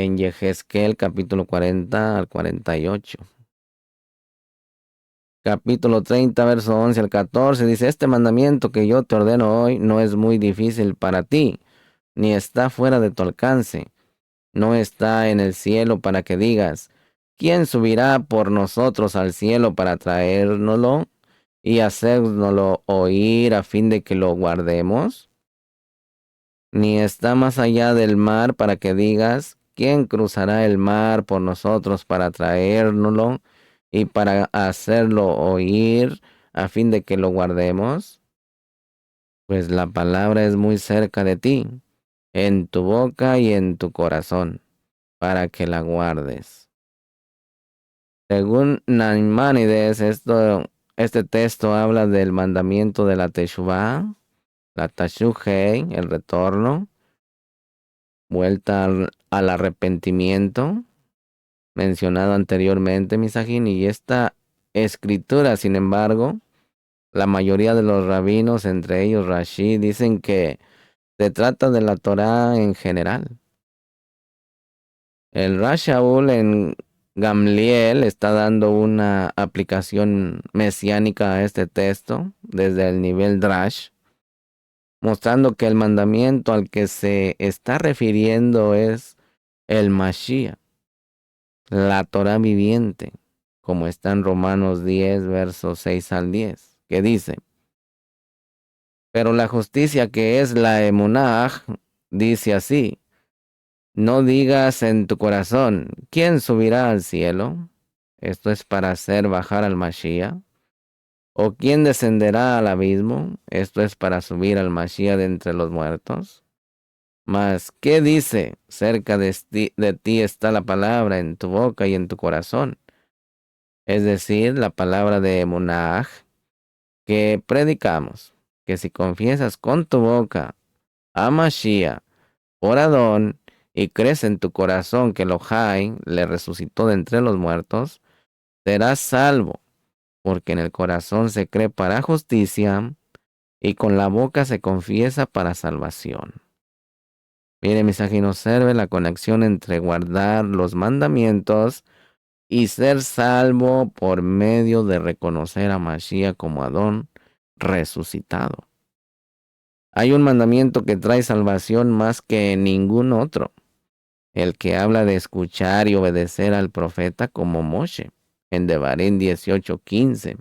Speaker 1: en Yehezkel capítulo 40 al 48. Capítulo 30, verso 11 al 14, dice, este mandamiento que yo te ordeno hoy no es muy difícil para ti, ni está fuera de tu alcance, no está en el cielo para que digas, ¿quién subirá por nosotros al cielo para traérnoslo y hacérnoslo oír a fin de que lo guardemos? Ni está más allá del mar para que digas, ¿quién cruzará el mar por nosotros para traérnoslo y para hacerlo oír a fin de que lo guardemos? Pues la palabra es muy cerca de ti, en tu boca y en tu corazón, para que la guardes. Según Naimanides, este texto habla del mandamiento de la Teshuvah, la Tashuhei, el retorno, vuelta al arrepentimiento, mencionado anteriormente, Misajín, y esta escritura, sin embargo, la mayoría de los rabinos, entre ellos Rashi, dicen que se trata de la Torá en general. El Rashaul en Gamliel está dando una aplicación mesiánica a este texto desde el nivel Drash, mostrando que el mandamiento al que se está refiriendo es el Mashiach, la Torá viviente, como está en Romanos 10, versos 6 al 10, que dice, pero la justicia que es la emunaj, dice así, no digas en tu corazón, ¿quién subirá al cielo? Esto es para hacer bajar al Mashiach. ¿O quién descenderá al abismo? Esto es para subir al Mashiach de entre los muertos. Mas, ¿qué dice? Cerca de ti está la palabra en tu boca y en tu corazón. Es decir, la palabra de Emunaj que predicamos, que si confiesas con tu boca a Mashiach por Adón y crees en tu corazón que Elohai le resucitó de entre los muertos, serás salvo, porque en el corazón se cree para justicia y con la boca se confiesa para salvación. Mire, mis ajinos, observe la conexión entre guardar los mandamientos y ser salvo por medio de reconocer a Mashiach como Adón resucitado. Hay un mandamiento que trae salvación más que ningún otro, el que habla de escuchar y obedecer al profeta como Moshe, en Devarim 18:15.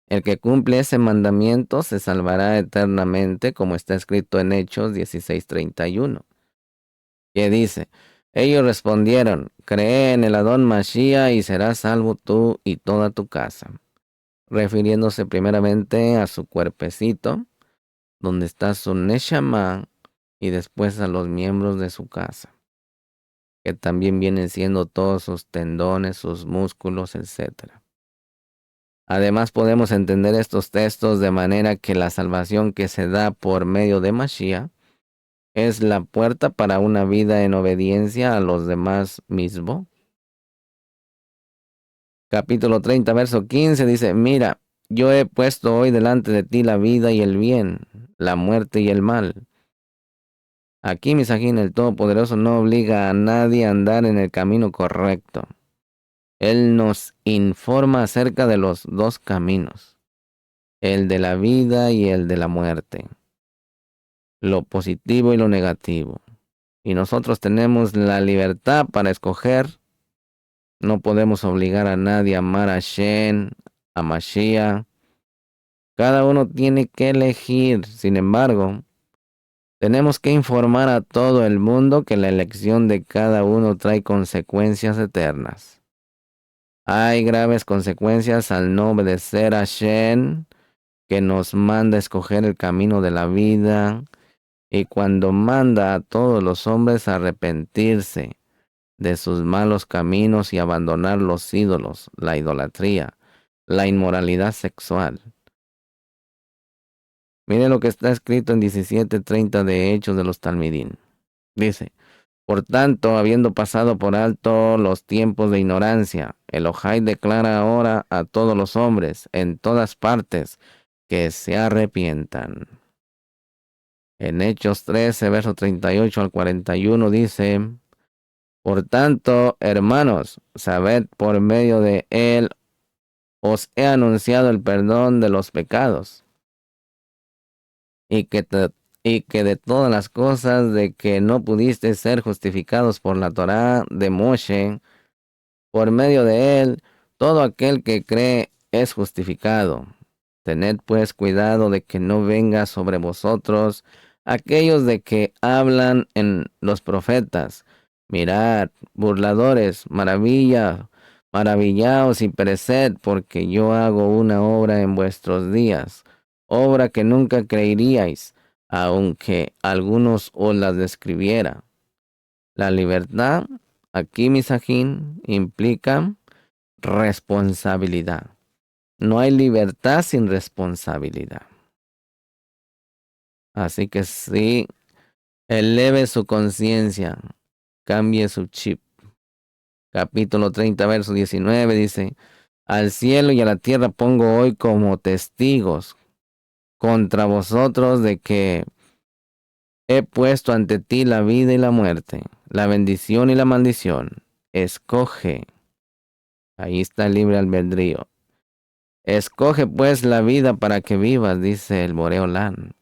Speaker 1: El que cumple ese mandamiento se salvará eternamente, como está escrito en Hechos 16:31, que dice, ellos respondieron, cree en el Adón Mashiach y serás salvo tú y toda tu casa, refiriéndose primeramente a su cuerpecito, donde está su Neshama, y después a los miembros de su casa, que también vienen siendo todos sus tendones, sus músculos, etc. Además podemos entender estos textos de manera que la salvación que se da por medio de Mashiach es la puerta para una vida en obediencia a los demás mismos. Capítulo 30, verso 15 dice, mira, yo he puesto hoy delante de ti la vida y el bien, la muerte y el mal. Aquí, Misajín, el Todopoderoso no obliga a nadie a andar en el camino correcto. Él nos informa acerca de los dos caminos, el de la vida y el de la muerte, lo positivo y lo negativo. Y nosotros tenemos la libertad para escoger. No podemos obligar a nadie a amar a Shen, a Mashiach. Cada uno tiene que elegir. Sin embargo, tenemos que informar a todo el mundo que la elección de cada uno trae consecuencias eternas. Hay graves consecuencias al no obedecer a Shen, que nos manda a escoger el camino de la vida, y cuando manda a todos los hombres a arrepentirse de sus malos caminos y abandonar los ídolos, la idolatría, la inmoralidad sexual. Mire lo que está escrito en 17:30 de Hechos de los Talmidín. Dice, por tanto, habiendo pasado por alto los tiempos de ignorancia, Elohai declara ahora a todos los hombres en todas partes que se arrepientan. En Hechos 13, verso 38 al 41 dice, por tanto, hermanos, sabed por medio de él os he anunciado el perdón de los pecados, y que, y que de todas las cosas de que no pudiste ser justificados por la Torá de Moshe, por medio de él, todo aquel que cree es justificado. Tened pues cuidado de que no venga sobre vosotros aquellos de que hablan en los profetas. Mirad, burladores, maravillaos y pereced, porque yo hago una obra en vuestros días, obra que nunca creeríais, aunque algunos os la describiera. La libertad, aquí misajín, implica responsabilidad. No hay libertad sin responsabilidad. Así que sí, eleve su conciencia, cambie su chip. Capítulo 30, verso 19 dice, al cielo y a la tierra pongo hoy como testigos contra vosotros de que he puesto ante ti la vida y la muerte, la bendición y la maldición. Escoge. Ahí está el libre albedrío. Escoge pues la vida para que vivas, dice el Boreolán.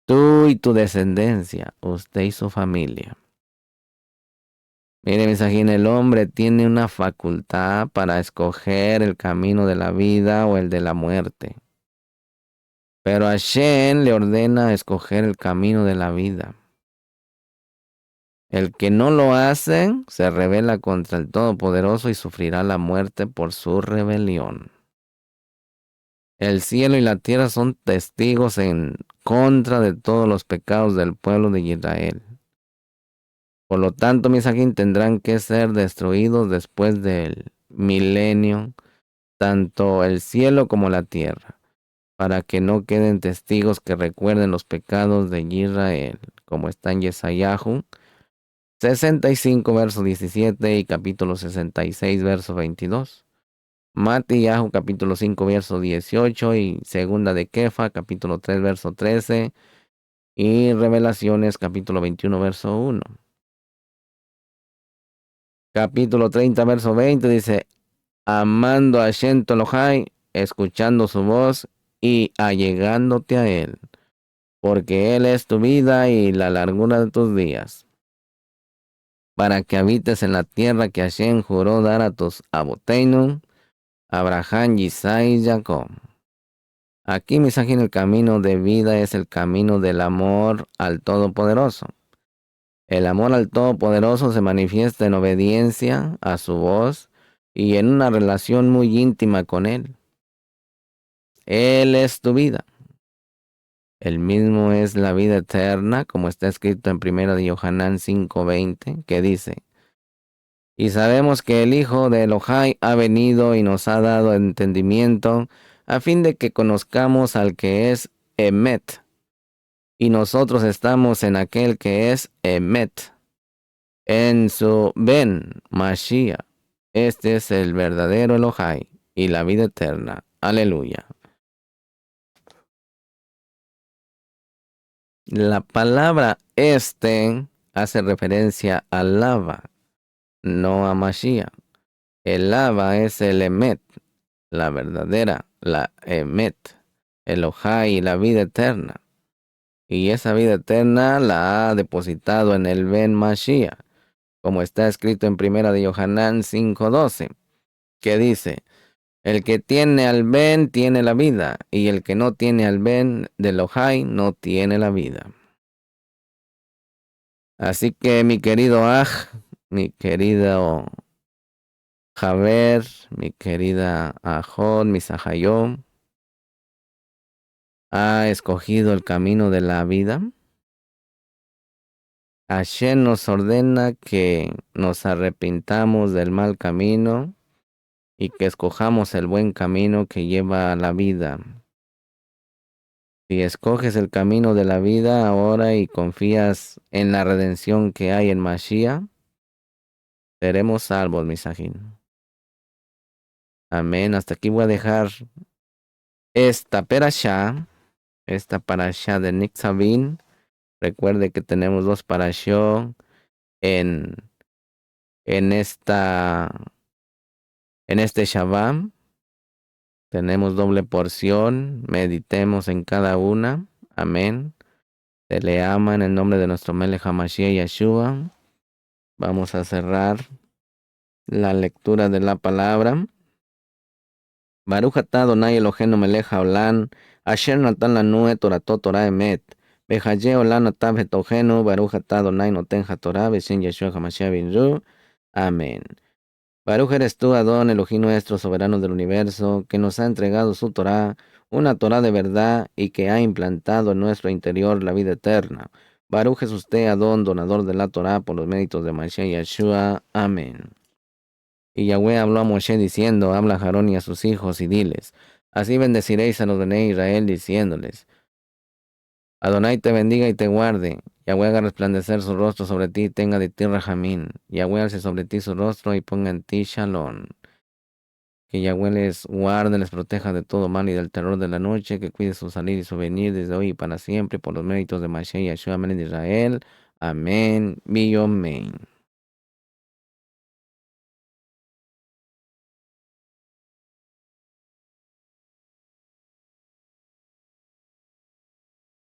Speaker 1: Tú y tu descendencia, usted y su familia. Mire, mensajín, el hombre tiene una facultad para escoger el camino de la vida o el de la muerte. Pero a Hashem le ordena escoger el camino de la vida. El que no lo hace se rebela contra el Todopoderoso y sufrirá la muerte por su rebelión. El cielo y la tierra son testigos en contra de todos los pecados del pueblo de Israel. Por lo tanto, mis aquí tendrán que ser destruidos después del milenio, tanto el cielo como la tierra, para que no queden testigos que recuerden los pecados de Israel, como está en Yesayahu 65, verso 17 y capítulo 66, verso 22. Matiyahu, capítulo 5, verso 18 y segunda de Kefa, capítulo 3, verso 13 y Revelaciones, capítulo 21, verso 1. Capítulo 30, verso 20 dice, amando a Shem Elohai, escuchando su voz y allegándote a él, porque él es tu vida y la largura de tus días, para que habites en la tierra que Hashem juró dar a tus aboteinu, Abraham, Isaac y Jacob. Aquí, mensaje, en el camino de vida es el camino del amor al Todopoderoso. El amor al Todopoderoso se manifiesta en obediencia a su voz y en una relación muy íntima con Él. Él es tu vida. Él mismo es la vida eterna, como está escrito en 1 de Yohanan 5:20, que dice, y sabemos que el Hijo de Elohai ha venido y nos ha dado entendimiento, a fin de que conozcamos al que es Emet, y nosotros estamos en aquel que es Emet, en su Ben Mashiach. Este es el verdadero Elohai y la vida eterna. Aleluya. La palabra hace referencia a lava, no a Mashiach. El lava es el Emet, la verdadera, la Emet, Elohai, la vida eterna. Y esa vida eterna la ha depositado en el Ben Mashiach, como está escrito en 1 de Yohanan 5:12, que dice, el que tiene al Ben tiene la vida, y el que no tiene al Ben de Elohai no tiene la vida. Así que mi querido mi querido Javer, mi querida Ajón, mi Sahayom, ¿ha escogido el camino de la vida? Hashem nos ordena que nos arrepintamos del mal camino y que escojamos el buen camino que lleva a la vida. Si escoges el camino de la vida ahora y confías en la redención que hay en Mashiach, seremos salvos, misajín. Amén. Hasta aquí voy a dejar esta parashá de Nitzavim, Recuerde que tenemos 2 parashot en, en esta, en este Shabbat. Tenemos doble porción. Meditemos en cada una. Amén. Se le ama en el nombre de nuestro Melech HaMashiach Yeshua. Vamos a cerrar la lectura de la palabra. Baruch atah Adonai Eloheinu melech haolam, asher natan lanu et torato Torah emet. Behaye olam atah betohenu, Baruch atah Adonai noten haTorah, beshem Yeshua HaMashiach binru. Amén. Baruch eres tú, Adón, Elohim nuestro, soberano del universo, que nos ha entregado su Torah, una Torah de verdad, y que ha implantado en nuestro interior la vida eterna. Baruch es usted, Adón, donador de la Torah, por los méritos de Mashiach Yeshua. Amén. Y Yahweh habló a Moshe diciendo, habla a Aarón y a sus hijos y diles, así bendeciréis a los de Israel diciéndoles, Adonai te bendiga y te guarde, Yahweh haga resplandecer su rostro sobre ti y tenga de ti rajamín, Yahweh alce sobre ti su rostro y ponga en ti shalom. Que Yahweh les guarde, les proteja de todo mal y del terror de la noche, que cuide su salir y su venir desde hoy y para siempre, por los méritos de Mashiach Yeshua, amén de Israel. Amén. Amén.